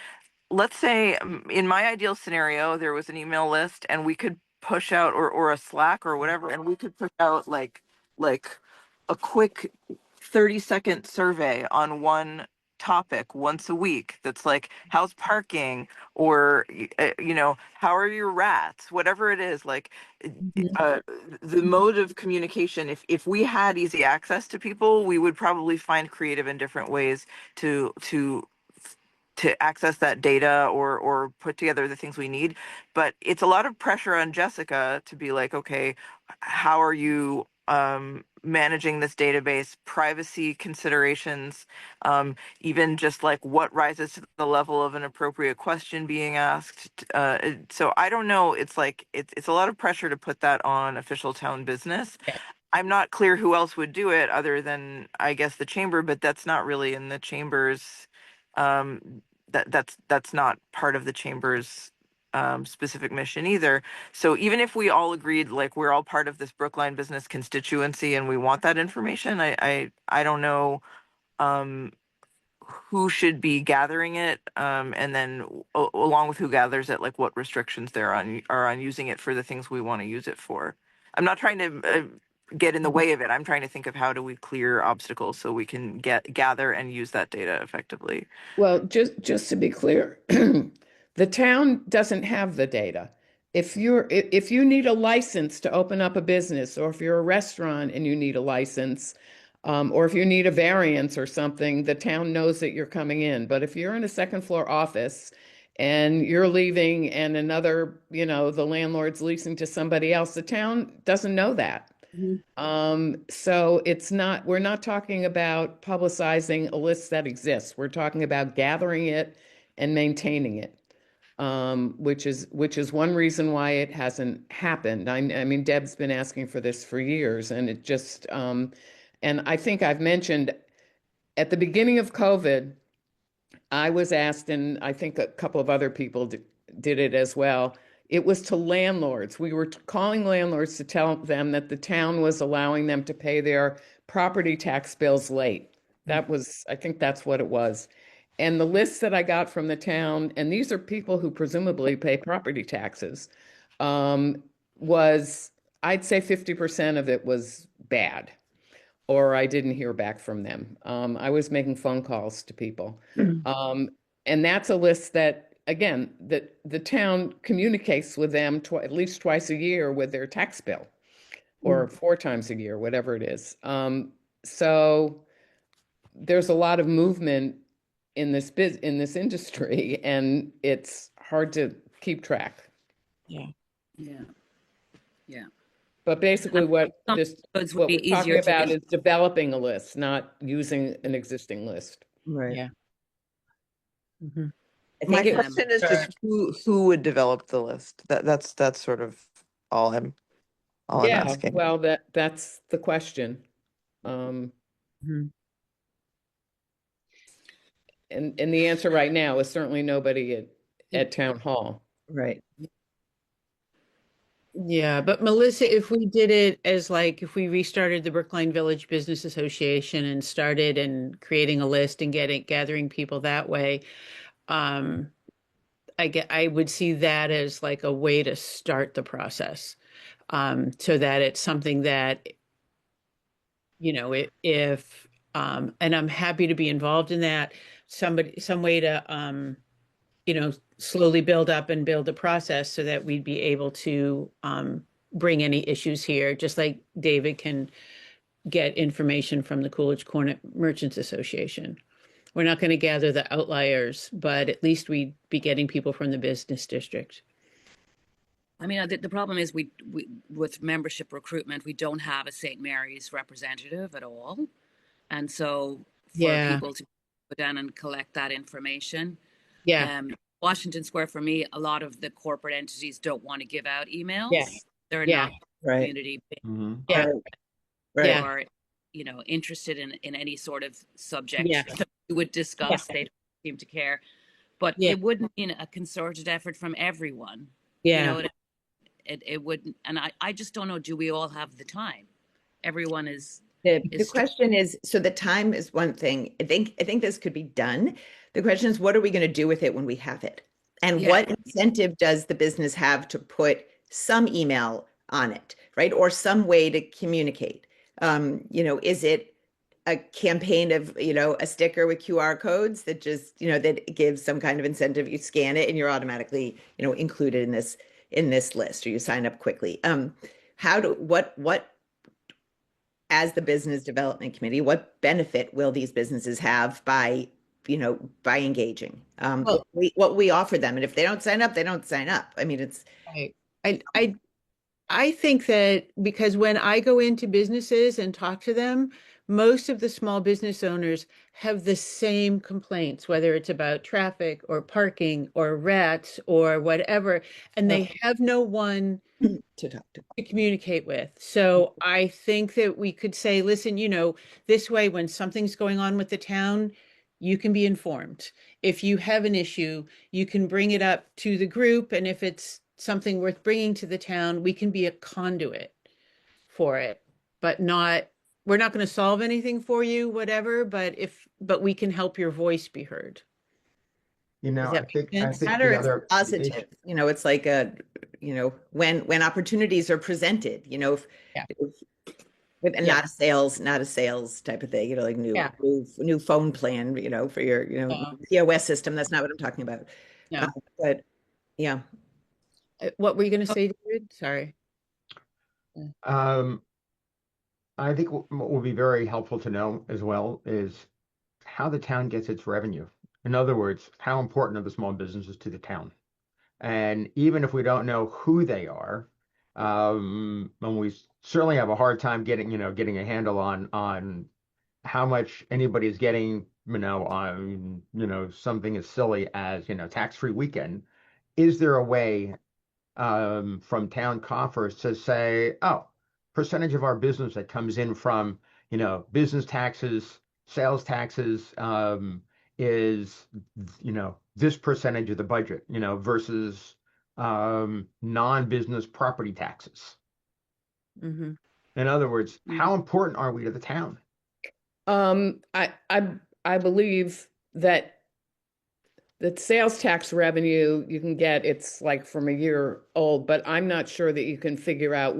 let's say in my ideal scenario there was an email list and we could push out, or a Slack or whatever, and we could push out like a quick 30-second survey on one topic once a week that's like, how's parking, or how are your rats, whatever it is, like uh, the mode of communication. If we had easy access to people, we would probably find creative and different ways to access that data, or put together the things we need. But it's a lot of pressure on Jessica to be like, okay, how are you managing this database, privacy considerations, even just like what rises to the level of an appropriate question being asked. So I don't know. It's like it's a lot of pressure to put that on official town business. Yeah. I'm not clear who else would do it other than, I guess, the chamber, but that's not really in the chamber's that's not part of the chamber's specific mission either. So even if we all agreed, like, we're all part of this Brookline business constituency and we want that information, I don't know um, who should be gathering it, and then along with who gathers it, like what restrictions there are on using it for the things we want to use it for. I'm not trying to get in the way of it. I'm trying to think of how do we clear obstacles so we can gather and use that data effectively. Well, just to be clear, the town doesn't have the data. If you need a license to open up a business, or if you're a restaurant and you need a license, Or if you need a variance or something, the town knows that you're coming in. But if you're in a second floor office and you're leaving and another, the landlord's leasing to somebody else, the town doesn't know that. So we're not talking about publicizing a list that exists. We're talking about gathering it and maintaining it. Which is one reason why it hasn't happened. I mean, Deb's been asking for this for years, and it just, and I think I've mentioned at the beginning of COVID, I was asked, and I think a couple of other people did it as well. It was to landlords. We were calling landlords to tell them that the town was allowing them to pay their property tax bills late. I think that's what it was. And the list that I got from the town, and these are people who presumably pay property taxes, was, I'd say 50% of it was bad, or I didn't hear back from them. I was making phone calls to people. And that's a list that, again, that the town communicates with them at least twice a year with their tax bill, or 4 times a year, whatever it is. So there's a lot of movement in this industry, and it's hard to keep track. Yeah. But basically what we're talking about is developing a list, not using an existing list. Right. Yeah. My question is just who would develop the list? That's sort of all I'm asking. Well, that's the question. And the answer right now is certainly nobody at town hall. Right. Yeah, but Melissa, if we did it as if we restarted the Brookline Village Business Association and started and creating a list and gathering people that way, I would see that as a way to start the process, so that it's something that, if and I'm happy to be involved in that, some way to, slowly build up and build a process so that we'd be able to bring any issues here, just like David can get information from the Coolidge Corner Merchants Association. We're not going to gather the outliers, but at least we'd be getting people from the business district. I mean, the problem is we with membership recruitment, we don't have a St. Mary's representative at all. And so for people to go down and collect that information. Washington Square, for me, a lot of the corporate entities don't want to give out emails. They're not community or interested in any sort of subject that we would discuss. They don't seem to care. But it wouldn't mean a concerted effort from everyone. It wouldn't, and I just don't know, do we all have the time? Everyone is the question is, so the time is one thing. I think this could be done. The question is, what are we going to do with it when we have it? And what incentive does the business have to put some email on it, right? Or some way to communicate? Is it a campaign of, a sticker with QR codes that just, that gives some kind of incentive? You scan it and you're automatically, included in this list, or you sign up quickly. What as the business development committee, what benefit will these businesses have by engaging? What we offer them, and if they don't sign up, they don't sign up. I mean, it's I think that because when I go into businesses and talk to them, most of the small business owners have the same complaints, whether it's about traffic or parking or rats or whatever, and they have no one to talk to communicate with. So I think that we could say, listen, this way, when something's going on with the town, you can be informed. If you have an issue, you can bring it up to the group, and if it's something worth bringing to the town, we can be a conduit for it, but we're not going to solve anything for you, whatever, but we can help your voice be heard. I think the other positive, it's like when opportunities are presented, with not a sales type of thing, like new phone plan, for your, POS system. That's not what I'm talking about. But yeah. What were you going to say, David? Sorry. I think what would be very helpful to know as well is how the town gets its revenue. In other words, how important are the small businesses to the town? And even if we don't know who they are, and we certainly have a hard time getting a handle on how much anybody's getting, on, something as silly as, tax-free weekend. Is there a way from town coffers to say, oh, percentage of our business that comes in from, business taxes, sales taxes, is, this percentage of the budget, versus non-business property taxes. Mhm. In other words, how important are we to the town? I believe that the sales tax revenue you can get, it's like from a year old, but I'm not sure that you can figure out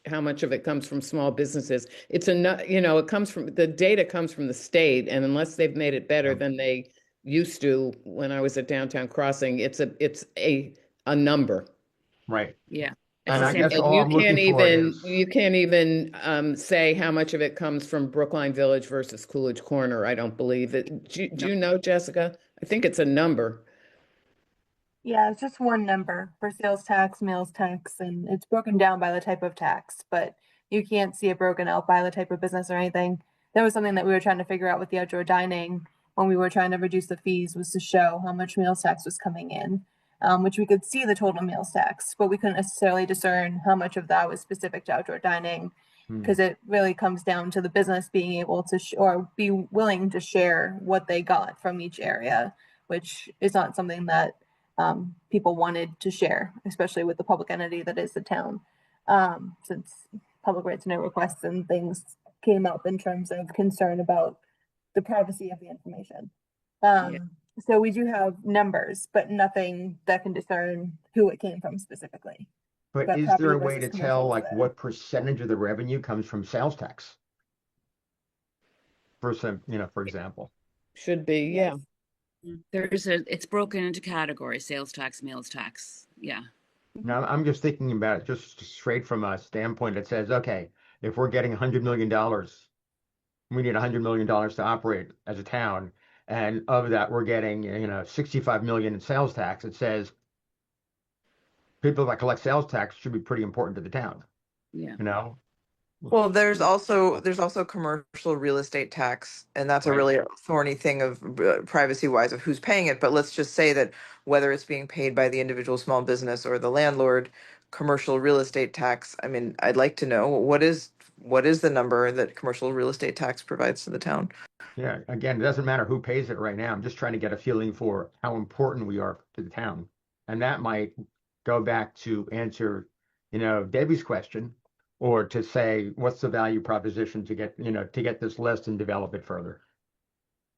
how much of it comes from small businesses. It comes from, the data comes from the state, and unless they've made it better than they used to when I was at Downtown Crossing, it's a number. Right. Yeah. And I It's the guess same. all I'm looking for is, You can't even say how much of it comes from Brookline Village versus Coolidge Corner. I don't believe it. Do you know, Jessica? I think it's a number. Yeah, it's just one number for sales tax, meals tax, and it's broken down by the type of tax, but you can't see it broken out by the type of business or anything. That was something that we were trying to figure out with the outdoor dining when we were trying to reduce the fees, was to show how much meals tax was coming in, which we could see the total meals tax, but we couldn't necessarily discern how much of that was specific to outdoor dining, because it really comes down to the business being able to or be willing to share what they got from each area, which is not something that people wanted to share, especially with the public entity that is the town, since public right to know requests and things came up in terms of concern about the privacy of the information. So we do have numbers, but nothing that can discern who it came from specifically. but But is there a property way to versus tell commercial is like there. what percentage of the revenue comes from sales tax? For example. Should be, yeah. It's broken into categories: sales tax, meals tax. Yeah. Now, I'm just thinking about it just straight from a standpoint that says, okay, if we're getting $100 million, we need $100 million to operate as a town. And of that, we're getting, 65 million in sales tax. It says people that collect sales tax should be pretty important to the town, Yeah. Well, there's also commercial real estate tax, and that's a Right. really thorny thing of privacy wise of who's paying it. But let's just say that whether it's being paid by the individual small business or the landlord, commercial real estate tax. I mean, I'd like to know what is the number that commercial real estate tax provides to the town. Yeah. Again, it doesn't matter who pays it right now. I'm just trying to get a feeling for how important we are to the town. And that might go back to answer, Debbie's question, or to say, what's the value proposition to get this list and develop it further.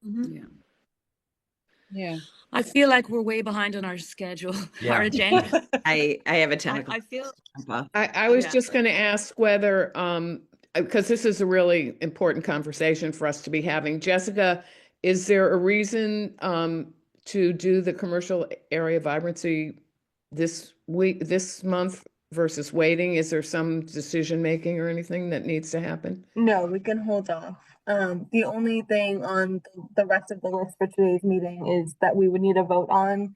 Yeah. Yeah. I feel like we're way behind on our schedule, Yeah. our agenda. I have a 10 I feel I was Yeah. just going to ask whether, because this is a really important conversation for us to be having. Jessica, is there a reason to do the commercial area vibrancy this month versus waiting? Is there some decision making or anything that needs to happen? No, we can hold off. The only thing on the rest of the list for today's meeting is that we would need a vote on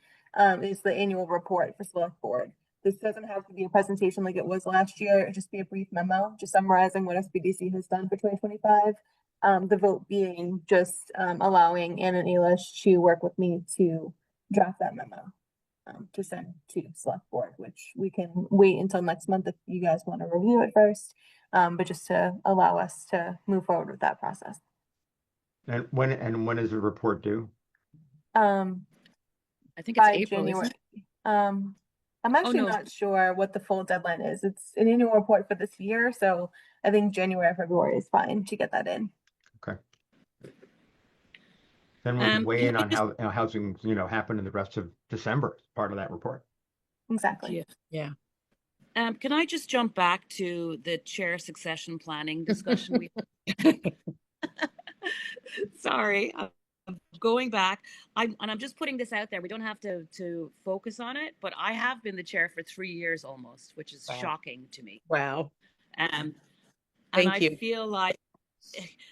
is the annual report for select board. This doesn't have to be a presentation like it was last year. It'd just be a brief memo, just summarizing what SBDC has done for 2025. The vote being just allowing Ann and Eilish to work with me to draft that memo to send to select board, which we can wait until next month if you guys want to review it first, but just to allow us to move forward with that process. And when is the report due? I think it's By April, isn't January. it? I'm actually no. not sure what the full deadline is. It's an annual report for this year, so I think January or February is fine to get that in. Okay. Then we can weigh can in I on how housing, happened in the rest of December as part of that report. Exactly. Yeah. Can I just jump back to the chair succession planning discussion? Sorry, I'm going back. I'm just putting this out there. We don't have to focus on it, but I have been the chair for 3 years almost, which is Wow. shocking to me. Wow. And Thank I you. feel like,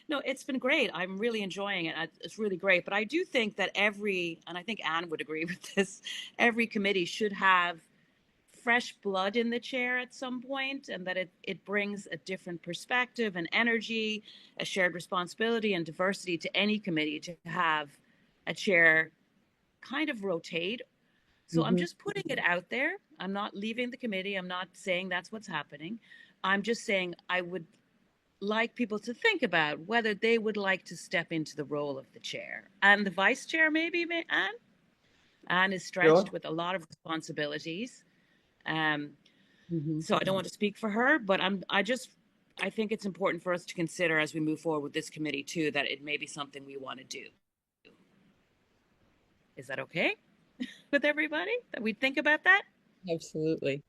no, it's been great. I'm really enjoying it. It's really great. But I do think that and I think Anne would agree with this, every committee should have fresh blood in the chair at some point, and that it brings a different perspective and energy, a shared responsibility and diversity to any committee to have a chair kind of rotate. So I'm just putting it out there. I'm not leaving the committee. I'm not saying that's what's happening. I'm just saying I would like people to think about whether they would like to step into the role of the chair and the vice chair, maybe. Anne. Anne is stretched with a lot of responsibilities. So I don't want to speak for her, but I think it's important for us to consider as we move forward with this committee too, that it may be something we want to do. Is that okay with everybody? That we think about that? Absolutely.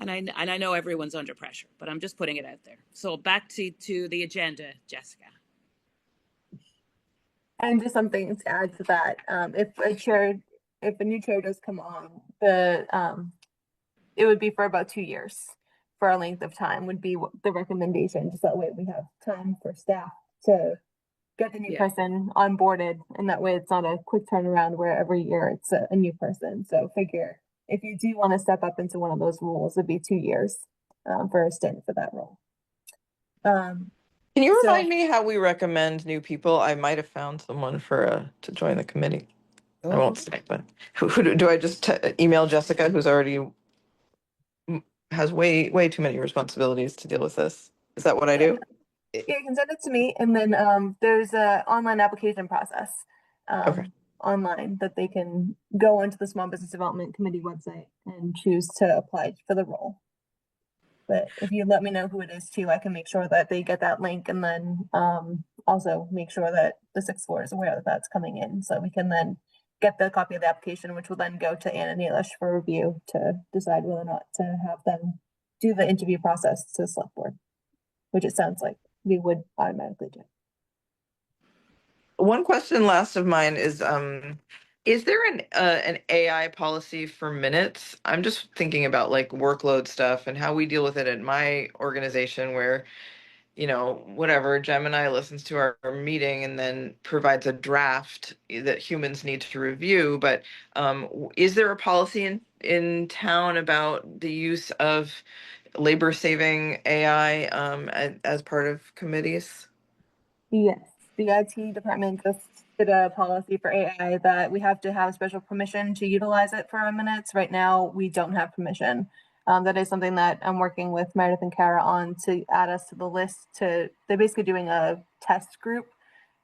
And I know everyone's under pressure, but I'm just putting it out there. So back to the agenda, Jessica. And just something to add to that, if a new chair does come on, it would be for about 2 years for a length of time would be the recommendation. Just that way we have time for staff to get the new person onboarded, and that way it's not a quick turnaround where every year it's a new person. So figure if you do want to step up into one of those roles, it'd be 2 years for a stint for that role. Can you remind me how we recommend new people? I might have found someone to join the committee. I won't say, but who do I just email Jessica, who's already has way too many responsibilities to deal with this? Is that what I do? Yeah, you can send it to me, and then there's a online application process online that they can go onto the Small Business Development Committee website and choose to apply for the role. But if you let me know who it is too, I can make sure that they get that link, and then also make sure that the sixth floor is aware that that's coming in, so we can then get the copy of the application, which will then go to Anne and Neelish for review to decide whether or not to have them do the interview process to the select board, which it sounds like we would automatically do. One question last of mine is there an AI policy for minutes? I'm just thinking about like workload stuff and how we deal with it at my organization where, whatever, Gemini listens to our meeting and then provides a draft that humans need to review. But is there a policy in town about the use of labor-saving AI as part of committees? Yes, the IT department just did a policy for AI that we have to have special permission to utilize it for our minutes. Right now, we don't have permission. That is something that I'm working with Meredith and Kara on to add us to the list. They're basically doing a test group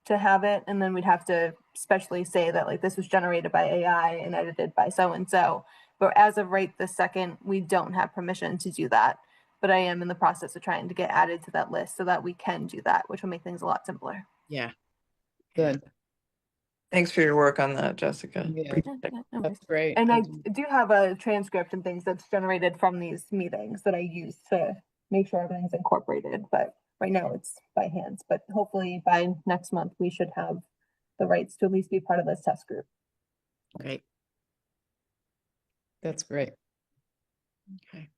to have it, and then we'd have to specially say that like this was generated by AI and edited by so and so. But as of right this second, we don't have permission to do that. But I am in the process of trying to get added to that list so that we can do that, which will make things a lot simpler. Yeah. Good. Thanks for your work on that, Jessica. Yeah. No That's great. And I do have a transcript and things that's generated from these meetings that I use to make sure everything's incorporated. But right now it's by hands. But hopefully by next month, we should have the rights to at least be part of this test group. Great. That's great. Okay.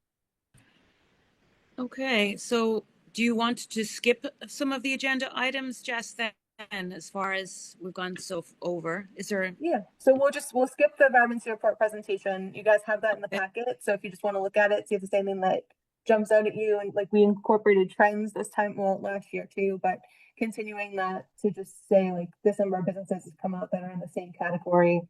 Okay, so do you want to skip some of the agenda items, Jess, then, as far as we've gone over? Is there? Yeah, so we'll skip the vibrancy report presentation. You guys have that in the packet. So if you just want to look at it, see if there's anything that jumps out at you, and like we incorporated trends this time, well, last year too, but continuing that to just say like this number of businesses has come out that are in the same category.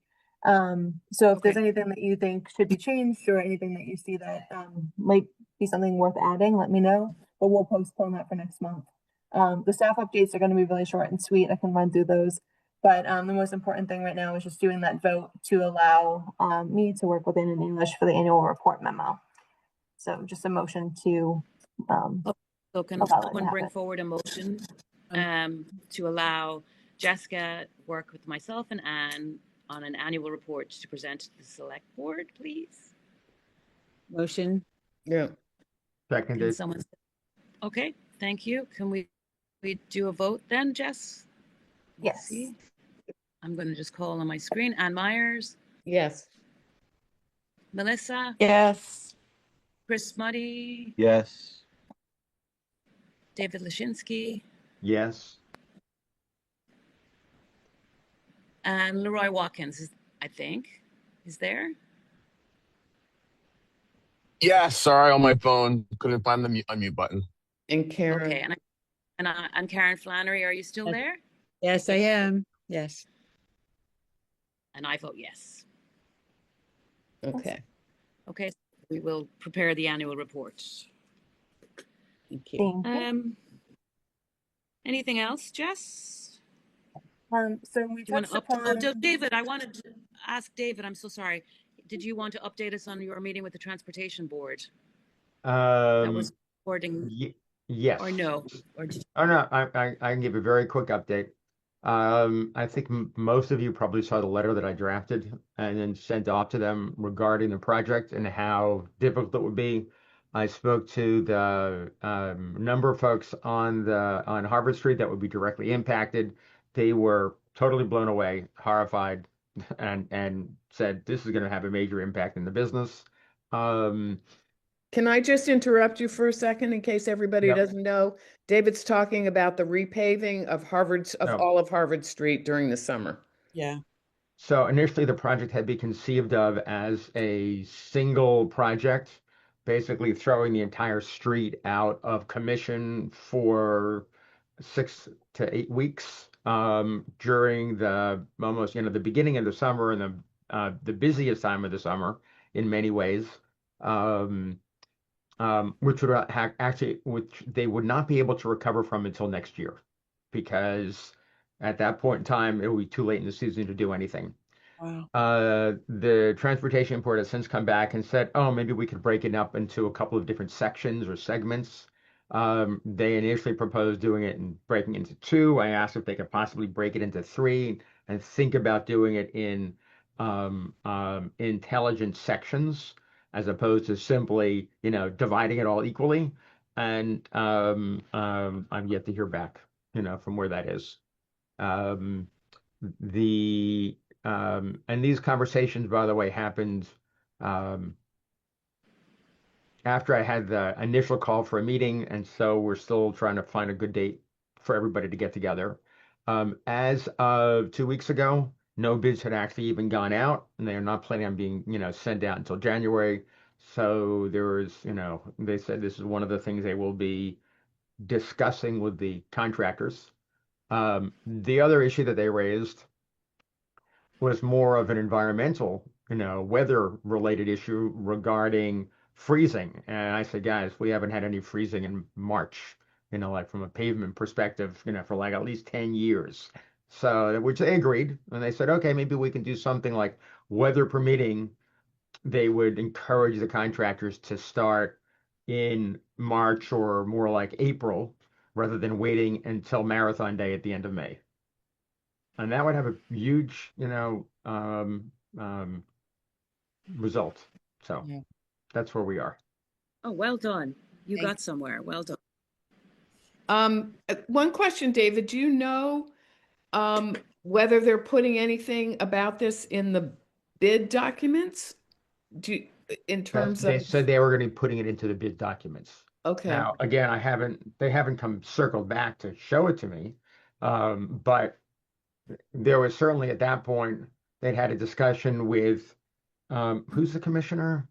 So if there's anything that you think should be changed or anything that you see that might be something worth adding, let me know, but we'll postpone that for next month. The staff updates are going to be really short and sweet. I can run through those, but the most important thing right now is just doing that vote to allow me to work with Anne and Neelish for the annual report memo. So just a motion to so can someone bring forward a motion to allow Jessica work with myself and Anne on an annual report to present to the select board, please? Motion. Yeah. Seconded. Okay, thank you. Can we do a vote then, Jess? Yes. I'm going to just call on my screen. Ann Myers. Yes. Melissa. Yes. Chris Muddy. Yes. David Lashinsky, Yes. and Leroy Watkins, I think, is there. Yeah, sorry, on my phone. Couldn't find the unmute button. And Karen. Okay, and Karen Flannery, are you still Yes. there? Yes, I am. Yes. And I vote yes. Okay. Okay, so we will prepare the annual report. Thank you. Thank you. Anything else, Jess? So we Do you want touched to upon. David, I wanted to ask David, I'm so sorry. Did you want to update us on your meeting with the transportation board? That was recording, Yes. or no? Or did Oh no, I can give a very quick update. I think most of you probably saw the letter that I drafted and then sent off to them regarding the project and how difficult it would be. I spoke to the number of folks on Harvard Street that would be directly impacted. They were totally blown away, horrified, and said this is going to have a major impact in the business. Can I just interrupt you for a second in case everybody Yep. doesn't know? David's talking about the repaving of Oh. all of Harvard Street during the summer. Yeah. So initially, the project had been conceived of as a single project, basically throwing the entire street out of commission for 6 to 8 weeks during the almost, the beginning of the summer and the busiest time of the summer in many ways, which would which they would not be able to recover from until next year, because at that point in time, it would be too late in the season to do anything. Wow. The transportation board has since come back and said, oh, maybe we could break it up into a couple of different sections or segments. They initially proposed doing it and breaking it into 2. I asked if they could possibly break it into 3 and think about doing it in intelligent sections as opposed to simply, dividing it all equally. And I'm yet to hear back, from where that is. And these conversations, by the way, happened after I had the initial call for a meeting, and so we're still trying to find a good date for everybody to get together. As of 2 weeks ago, no bids had actually even gone out, and they are not planning on being, sent out until January. So there was, they said this is one of the things they will be discussing with the contractors. The other issue that they raised was more of an environmental, weather-related issue regarding freezing. And I said, guys, we haven't had any freezing in March, like from a pavement perspective, for like at least 10 years. So, which they agreed. And they said, okay, maybe we can do something like weather permitting. They would encourage the contractors to start in March or more like April rather than waiting until Marathon Day at the end of May. And that would have a huge, result. So Yeah. that's where we are. Oh, well done. You Thank got somewhere. Well done. One question, David, do you know whether they're putting anything about this in the bid documents? In terms They of, said they were going to be putting it into the bid documents. okay. Now, again, they haven't circled back to show it to me. But there was certainly at that point, they'd had a discussion with, who's the commissioner?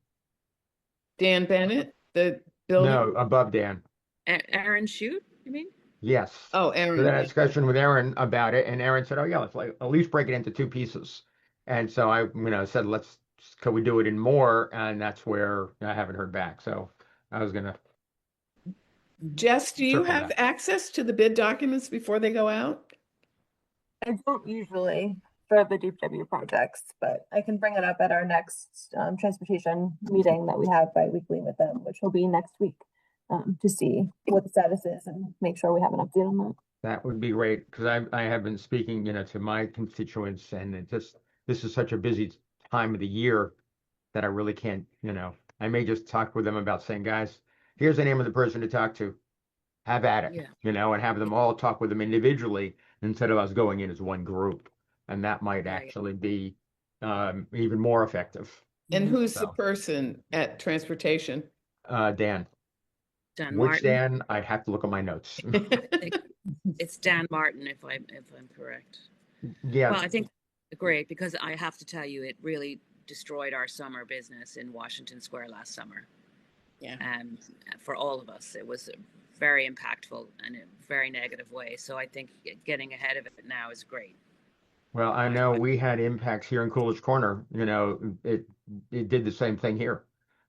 Dan Bennett, the building? No, above Dan. Aaron Shute, you mean? Yes. Oh, So Aaron. they had a discussion with Aaron about it, and Aaron said, oh yeah, let's like at least break it into 2 pieces. And so I, said, could we do it in more? And that's where I haven't heard back. So I was gonna. Jess, do you circle have back. access to the bid documents before they go out? I don't usually for the DPW projects, but I can bring it up at our next transportation meeting that we have bi-weekly with them, which will be next week, to see what the status is and make sure we have an update on that. That would be great, because I have been speaking, to my constituents, and this is such a busy time of the year that I really can't, I may just talk with them about saying, guys, here's the name of the person to talk to. Have at it, Yeah. and have them all talk with them individually instead of us going in as one group. And that might Right. actually be even more effective. And who's the So. person at transportation? Dan. Dan Which Martin. Dan? I'd have to look at my notes. It's Dan Martin, if I'm correct. Yeah. Well, I think great, because I have to tell you, it really destroyed our summer business in Washington Square last summer. Yeah. And for all of us, it was very impactful in a very negative way. So I think getting ahead of it now is great. Well, I know we had impacts here in Coolidge Corner. You know, it did the same thing here.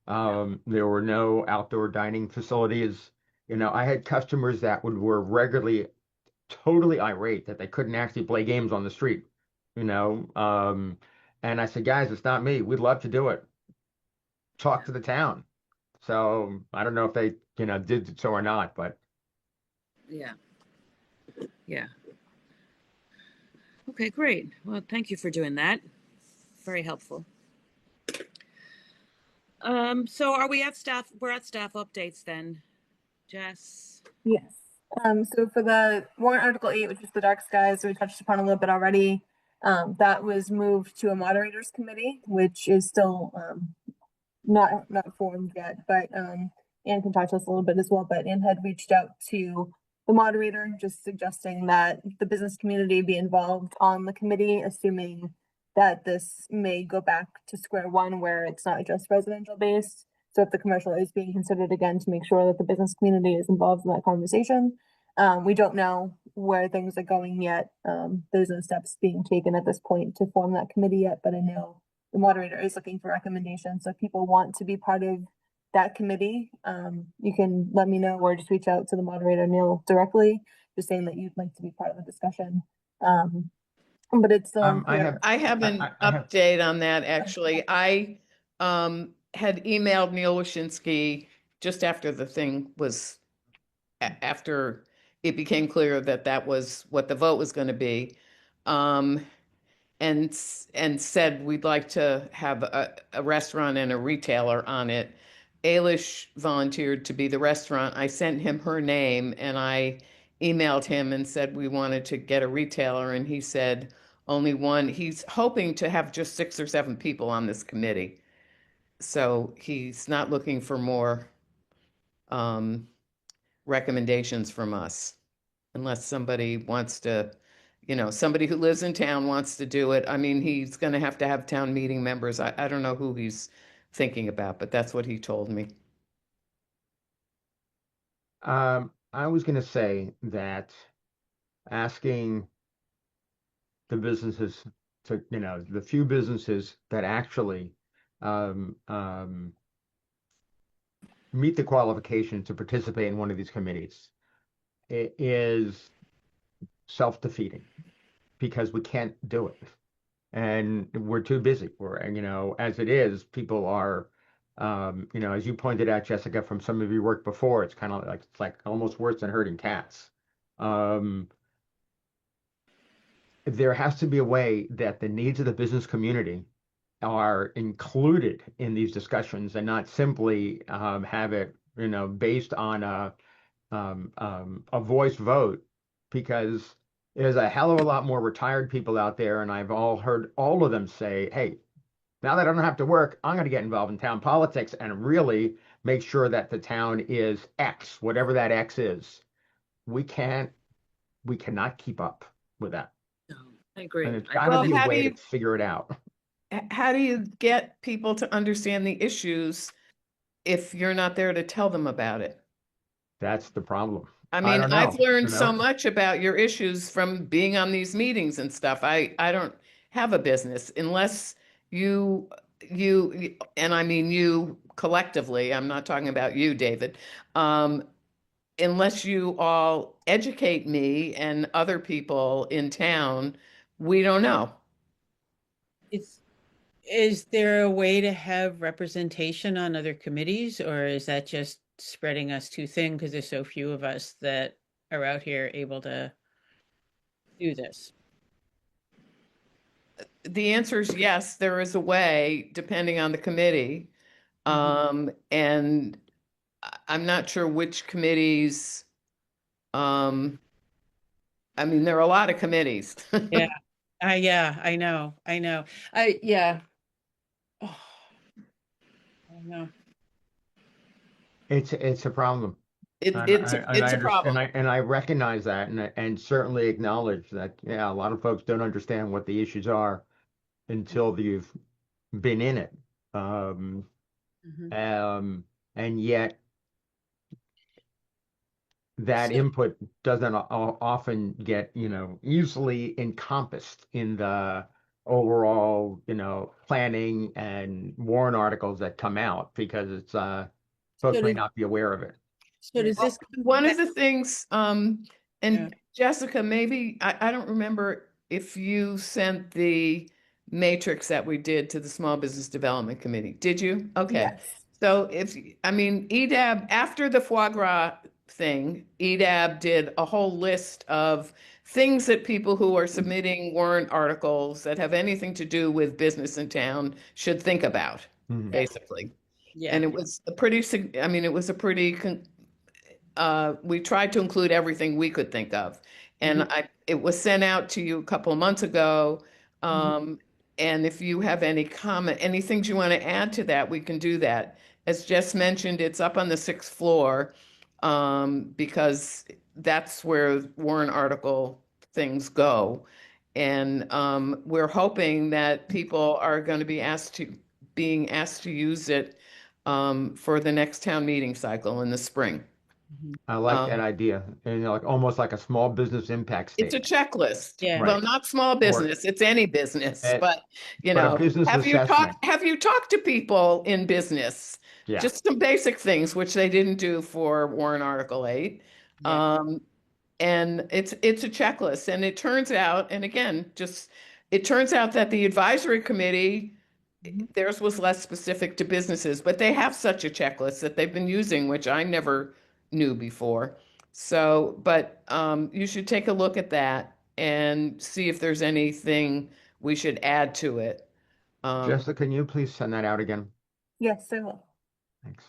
There were no outdoor dining facilities. You know, I had customers that were regularly totally irate that they couldn't actually play games on the street. You know, and I said, guys, it's not me. We'd love to do it. Talk to the town. So I don't know if they, you know, did so or not, but Yeah. Yeah. Okay, great. Well, thank you for doing that. Very helpful. So are we at staff? We're at staff updates then, Jess. Yes. So for the warrant article 8, which is the dark skies, we touched upon a little bit already. That was moved to a moderators committee, which is still not formed yet, but Anne can talk to us a little bit as well. But Anne had reached out to the moderator, just suggesting that the business community be involved on the committee, assuming that this may go back to square one where it's not just residential based. So if the commercial is being considered again, to make sure that the business community is involved in that conversation. We don't know where things are going yet. There's no steps being taken at this point to form that committee yet, but I know the moderator is looking for recommendations. So if people want to be part of that committee, you can let me know or just reach out to the moderator, Neil, directly, just saying that you'd like to be part of the discussion. But it's still unclear. I have an update on that, actually. I had emailed Neil Wyshynski just after the thing was, after it became clear that that was what the vote was going to be, and said we'd like to have a restaurant and a retailer on it. Ailish volunteered to be the restaurant. I sent him her name, and I emailed him and said we wanted to get a retailer, and he said only one. He's hoping to have just 6 or 7 people on this committee. So he's not looking for more recommendations from us, unless somebody wants to, you know, somebody who lives in town wants to do it. I mean, he's going to have town meeting members. I don't know who he's thinking about, but that's what he told me. I was going to say that asking the businesses to, you know, the few businesses that actually meet the qualification to participate in one of these committees, it is self-defeating because we can't do it. And we're too busy. We're, you know, as it is, people are, you know, as you pointed out, Jessica, from some of your work before, it's kind of like, it's like almost worse than herding cats. There has to be a way that the needs of the business community are included in these discussions and not simply have it, you know, based on a voice vote, because there's a hell of a lot more retired people out there, and I've heard all of them say, hey, now that I don't have to work, I'm going to get involved in town politics and really make sure that the town is X, whatever that X is. We cannot keep up with that. No, I agree. And it's got to be a how do way you- to figure it out. How do you get people to understand the issues if you're not there to tell them about it? That's the problem. I mean, don't know, I've learned you so know? much about your issues from being on these meetings and stuff. I don't have a business unless you, and I mean you collectively, I'm not talking about you, David, unless you all educate me and other people in town, we don't know. Is there a way to have representation on other committees, or is that just spreading us too thin because there's so few of us that are out here able to do this? The answer is yes, there is a way, depending on the committee. And I'm not sure which committees. I mean, there are a lot of committees. Yeah. Yeah, I know. Yeah. Oh, I know. It's a problem. It's a problem. And I recognize that and certainly acknowledge that, yeah, a lot of folks don't understand what the issues are until you've been in it. And yet that input doesn't often get, easily encompassed in the overall, planning and warrant articles that come out because it's folks may not be aware of it. So does this One of the things, and Yeah. Jessica, maybe, I don't remember if you sent the matrix that we did to the Small Business Development Committee. Did you? Okay. Yes. So EDAB, after the foie gras thing, EDAB did a whole list of things that people who are submitting warrant articles that have anything to do with business in town should think about, basically. Yeah. And it was a pretty, we tried to include everything we could think of. And it was sent out to you a couple of months ago. And if you have any comment, any things you want to add to that, we can do that. As Jess mentioned, it's up on the 6th floor because that's where warrant article things go. And we're hoping that people are going to be being asked to use it for the next town meeting cycle in the spring. I like that idea, and like almost like a small business impact It's a statement. checklist. Yeah. Well, not small business, it's any business, but a business have you assessment. have you talked to people in business? Yeah. Just some basic things which they didn't do for warrant article 8. Yeah. And it's a checklist, and it turns out, and again, it turns out that the advisory committee, theirs was less specific to businesses, but they have such a checklist that they've been using, which I never knew before. So, but you should take a look at that and see if there's anything we should add to it. Jessica, can you please send that out again? Yes, I will. Thanks.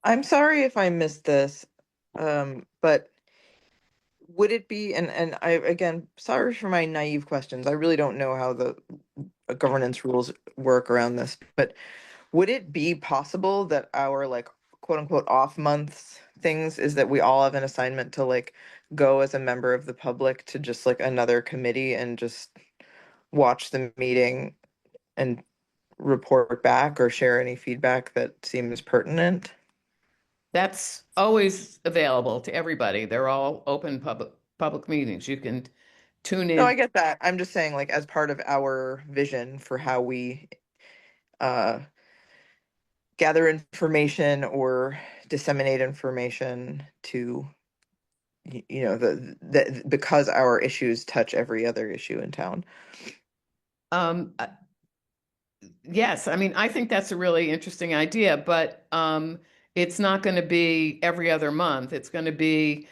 I'm sorry if I missed this, but would it be, and I, again, sorry for my naive questions. I really don't know how the governance rules work around this, but would it be possible that our like quote unquote off months things is that we all have an assignment to like go as a member of the public to just like another committee and just watch the meeting and report back or share any feedback that seems pertinent? That's always available to everybody. They're all open public meetings. You can tune in. No, I get that. I'm just saying, like, as part of our vision for how we gather information or disseminate information to, because our issues touch every other issue in town. Yes, I mean, I think that's a really interesting idea, but it's not going to be every other month. It's going to be,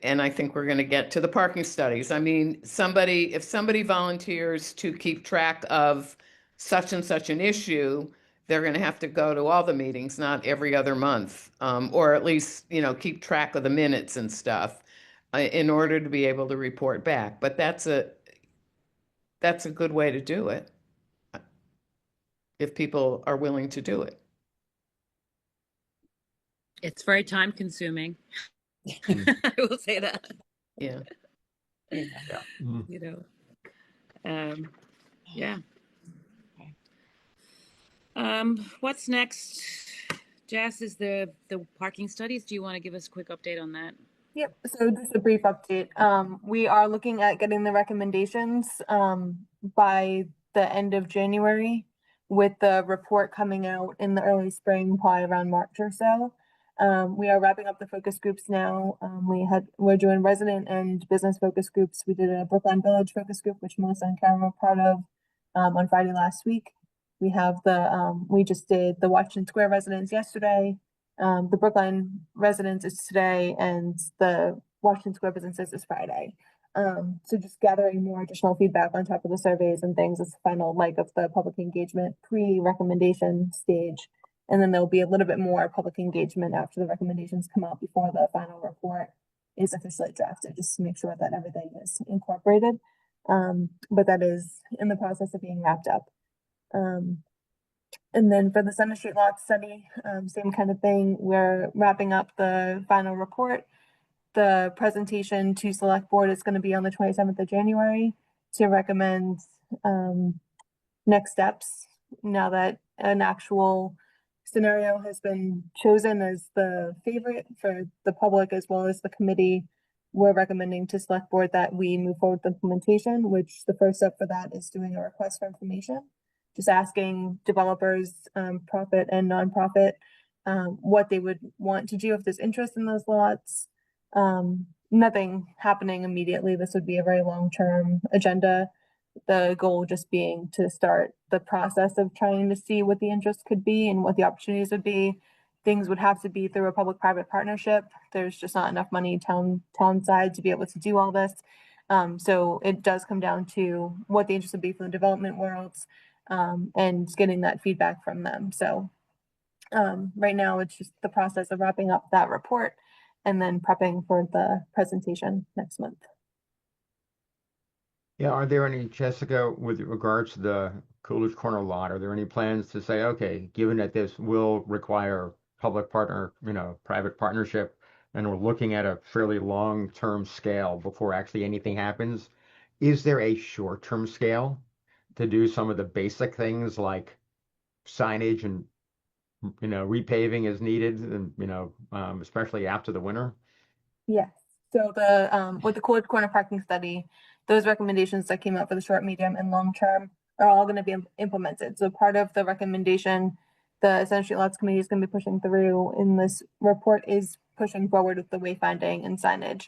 and I think we're going to get to the parking studies. I mean, if somebody volunteers to keep track of such and such an issue, they're going to have to go to all the meetings, not every other month, or at least, keep track of the minutes and stuff in order to be able to report back. But that's a good way to do it, if people are willing to do it. It's very time consuming. I will say that. Yeah. Yeah. Yeah. What's next, Jess, is the parking studies. Do you want to give us a quick update on that? Yep, so just a brief update. We are looking at getting the recommendations by the end of January, with the report coming out in the early spring, probably around March or so. We are wrapping up the focus groups now. We're doing resident and business focus groups. We did a Brookline Village focus group, which Melissa and Karen were part of on Friday last week. We have we just did the Washington Square residents yesterday. The Brookline residents is today, and the Washington Square businesses is Friday. So just gathering more additional feedback on top of the surveys and things is the final leg of the public engagement pre-recommendation stage. And then there'll be a little bit more public engagement after the recommendations come out before the final report is officially drafted, just to make sure that everything is incorporated. But that is in the process of being wrapped up. And then for the Center Street lot study, same kind of thing. We're wrapping up the final report. The presentation to select board is going to be on the 27th of January to recommend next steps now that an actual scenario has been chosen as the favorite for the public as well as the committee. We're recommending to select board that we move forward with implementation, which the first step for that is doing a request for information, just asking developers, profit and nonprofit, what they would want to do if there's interest in those lots. Nothing happening immediately. This would be a very long-term agenda. The goal just being to start the process of trying to see what the interest could be and what the opportunities would be. Things would have to be through a public-private partnership. There's just not enough money town side to be able to do all this. So it does come down to what the interest would be from the development worlds, and getting that feedback from them. So right now it's just the process of wrapping up that report and then prepping for the presentation next month. Yeah, are there any, Jessica, with regards to the Coolidge Corner lot, are there any plans to say, okay, given that this will require public partner, private partnership, and we're looking at a fairly long-term scale before actually anything happens, is there a short-term scale to do some of the basic things like signage and, repaving as needed, and, especially after the winter? Yes. So the with the Coolidge Corner parking study, those recommendations that came out for the short, medium, and long term are all going to be implemented. So part of the recommendation the Center Street Lots Committee is going to be pushing through in this report is pushing forward with the wayfinding and signage.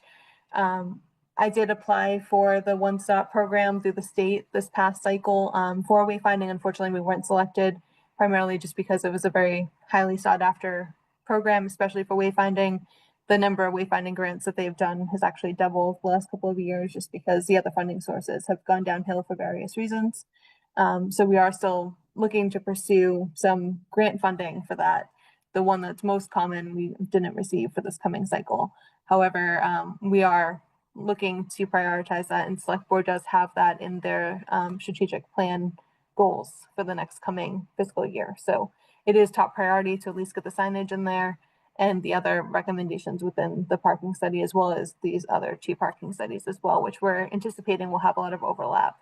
I did apply for the one-stop program through the state this past cycle for wayfinding. Unfortunately, we weren't selected, primarily just because it was a very highly sought after program, especially for wayfinding. The number of wayfinding grants that they've done has actually doubled the last couple of years just because the other funding sources have gone downhill for various reasons. So we are still looking to pursue some grant funding for that. The one that's most common we didn't receive for this coming cycle. However, we are looking to prioritize that, and Select Board does have that in their strategic plan goals for the next coming fiscal year. So it is top priority to at least get the signage in there and the other recommendations within the parking study, as well as these other two parking studies as well, which we're anticipating will have a lot of overlap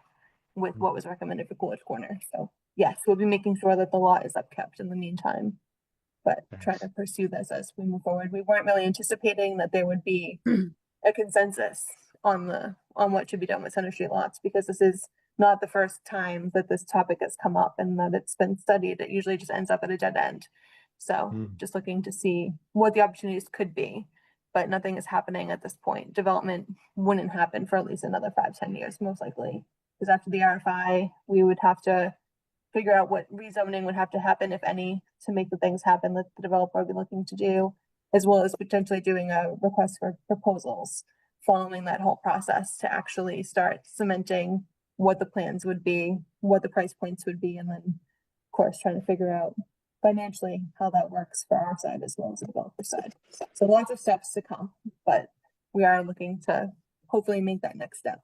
with what was recommended for Coolidge Corner. So yes, we'll be making sure that the lot is upkept in the meantime, but trying to pursue this as we move forward. We weren't really anticipating that there would be a consensus on what should be done with Center Street lots, because this is not the first time that this topic has come up and that it's been studied. It usually just ends up at a dead end. So just looking to see what the opportunities could be, but nothing is happening at this point. Development wouldn't happen for at least another 5-10 years, most likely, because after the RFI, we would have to figure out what rezoning would have to happen, if any, to make the things happen that the developer would be looking to do, as well as potentially doing a request for proposals following that whole process to actually start cementing what the plans would be, what the price points would be, and then, of course, trying to figure out financially how that works for our side as well as the developer side. So lots of steps to come, but we are looking to hopefully make that next step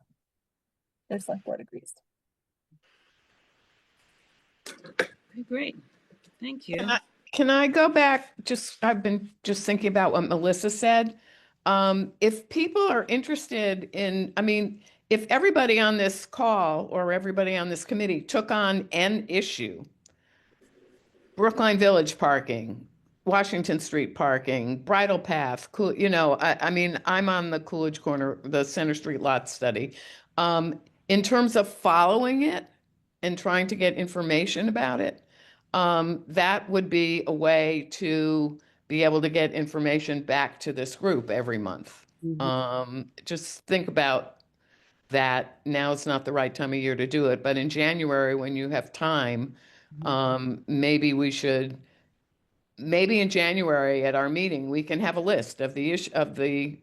if Select Board agrees. Okay, great. Thank you. Can I go back? I've been just thinking about what Melissa said. If people are interested in, if everybody on this call or everybody on this committee took on an issue, Brookline Village parking, Washington Street parking, Bridle Path, I'm on the Coolidge Corner, the Center Street lot study. In terms of following it and trying to get information about it, that would be a way to be able to get information back to this group every month. Just think about that. Now it's not the right time of year to do it, but in January, when you have time, maybe in January at our meeting, we can have a list of the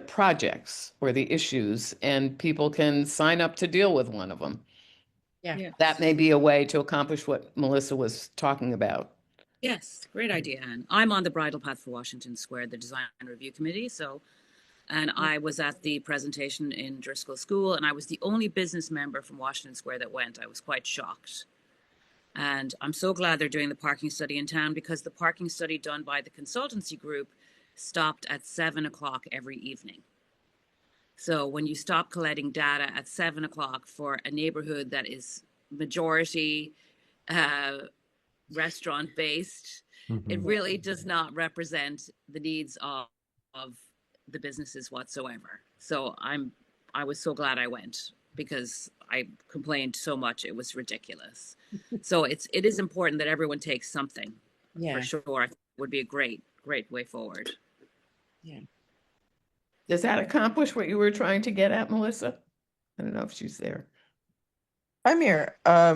projects or the issues, and people can sign up to deal with one of them. Yeah. That may be a way to accomplish what Melissa was talking about. Yes, great idea, Anne. I'm on the Bridle Path for Washington Square, the Design Review Committee. And I was at the presentation in Driscoll School, and I was the only business member from Washington Square that went. I was quite shocked. And I'm so glad they're doing the parking study in town, because the parking study done by the consultancy group stopped at 7 o'clock every evening. So when you stop collecting data at 7 o'clock for a neighborhood that is majority restaurant based, it really does not represent the needs of the businesses whatsoever. So I was so glad I went, because I complained so much it was ridiculous. So it is important that everyone takes something, for sure. It would be a great way forward. Yeah. Does that accomplish what you were trying to get at, Melissa? I don't know if she's there. I'm here. I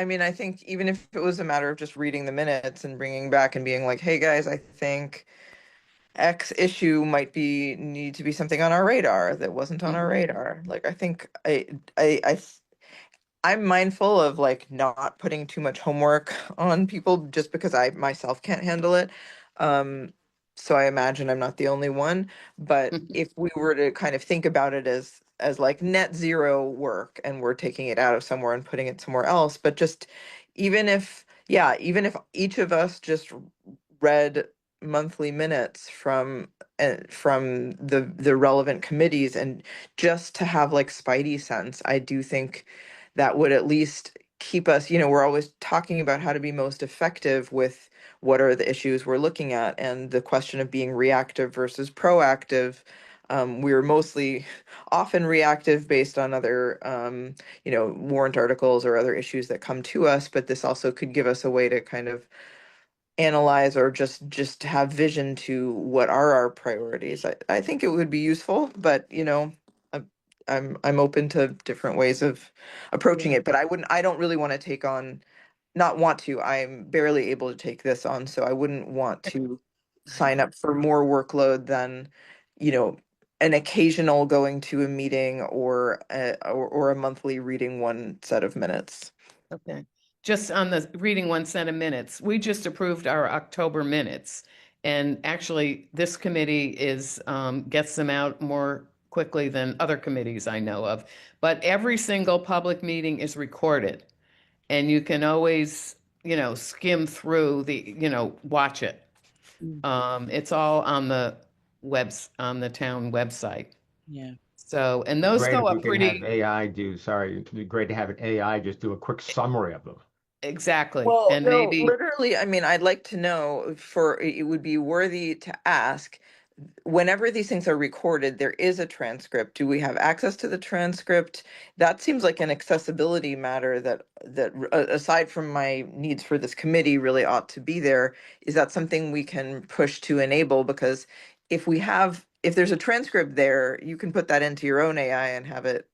mean, I think even if it was a matter of just reading the minutes and bringing back and being like, hey guys, I think X issue might need to be something on our radar that wasn't on our radar. Like, I think I'm mindful of like not putting too much homework on people just because I myself can't handle it. So I imagine I'm not the only one, but if we were to kind of think about it as like net zero work, and we're taking it out of somewhere and putting it somewhere else, but just even if each of us just read monthly minutes from the relevant committees, and just to have like spidey sense, I do think that would at least keep us, we're always talking about how to be most effective with what are the issues we're looking at, and the question of being reactive versus proactive. We're mostly often reactive based on other, warrant articles or other issues that come to us, but this also could give us a way to kind of analyze, or just have vision to what are our priorities. I think it would be useful, but I'm open to different ways of approaching it, but I don't really want to take on, not want to, I'm barely able to take this on, so I wouldn't want to sign up for more workload than, an occasional going to a meeting, or a monthly reading one set of minutes. Okay. Just on the reading one set of minutes, we just approved our October minutes. And actually, this committee gets them out more quickly than other committees I know of. But every single public meeting is recorded. And you can always, skim through watch it. It's all on the town website. Yeah. So, and those Great go if we up can pretty. have AI it'd be great to have an AI just do a quick summary of them. Exactly. Well, And no, maybe literally, I mean, I'd like to know, it would be worthy to ask, whenever these things are recorded, there is a transcript. Do we have access to the transcript? That seems like an accessibility matter that aside from my needs for this committee, really ought to be there. Is that something we can push to enable? Because if there's a transcript there, you can put that into your own AI and have it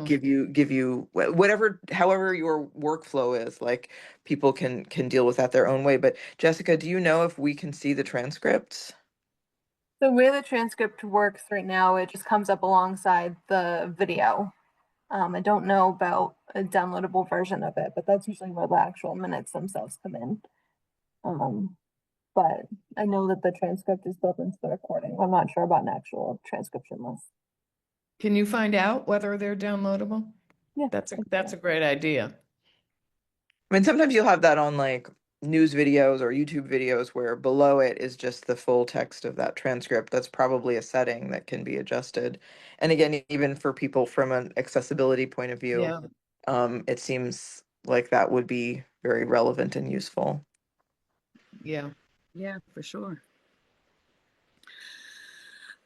give you whatever, however your workflow is, like people can deal with that their own way. But Jessica, do you know if we can see the transcripts? The way the transcript works right now, it just comes up alongside the video. I don't know about a downloadable version of it, but that's usually where the actual minutes themselves come in. But I know that the transcript is built into the recording. I'm not sure about an actual transcription list. Can you find out whether they're downloadable? Yeah, That's a great idea. I mean, sometimes you'll have that on like news videos or YouTube videos where below it is just the full text of that transcript. That's probably a setting that can be adjusted. And again, even for people from an accessibility point of view, it seems like that would be very relevant and useful. Yeah. Yeah, for sure.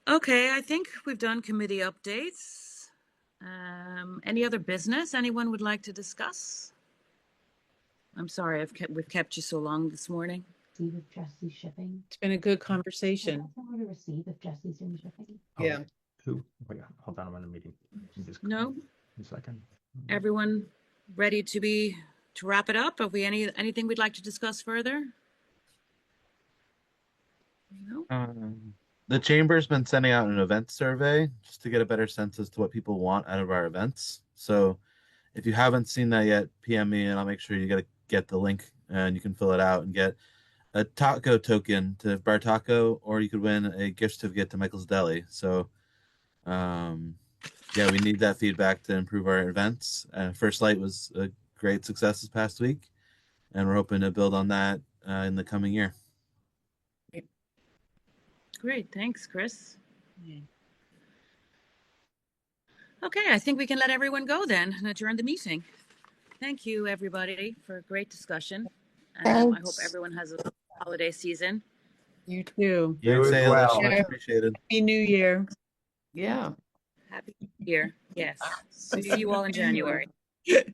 Okay, I think we've done committee updates. Any other business anyone would like to discuss? I'm sorry, we've kept you so long this morning. Receive if Jesse's shipping. It's been a good conversation. To receive if Jesse's doing shipping. Yeah. Who? Wait, hold on, I'm in a meeting. No. A second. Everyone ready to wrap it up? Have we anything we'd like to discuss further? No. The chamber's been sending out an event survey just to get a better sense as to what people want out of our events. So if you haven't seen that yet, PM me and I'll make sure you get the link and you can fill it out and get a taco token to Bar Taco, or you could win a gift certificate to Michael's Deli. So we need that feedback to improve our events. First Light was a great success this past week, and we're hoping to build on that in the coming year. Great, thanks, Chris. Okay, I think we can let everyone go then and adjourn the meeting. Thank you, everybody, for a great discussion. I hope everyone has a holiday season. You too. You Thanks, as Ailish. well. Much appreciated. Happy New Year. Yeah. Happy New Year. Yes. See you all in January. Okay.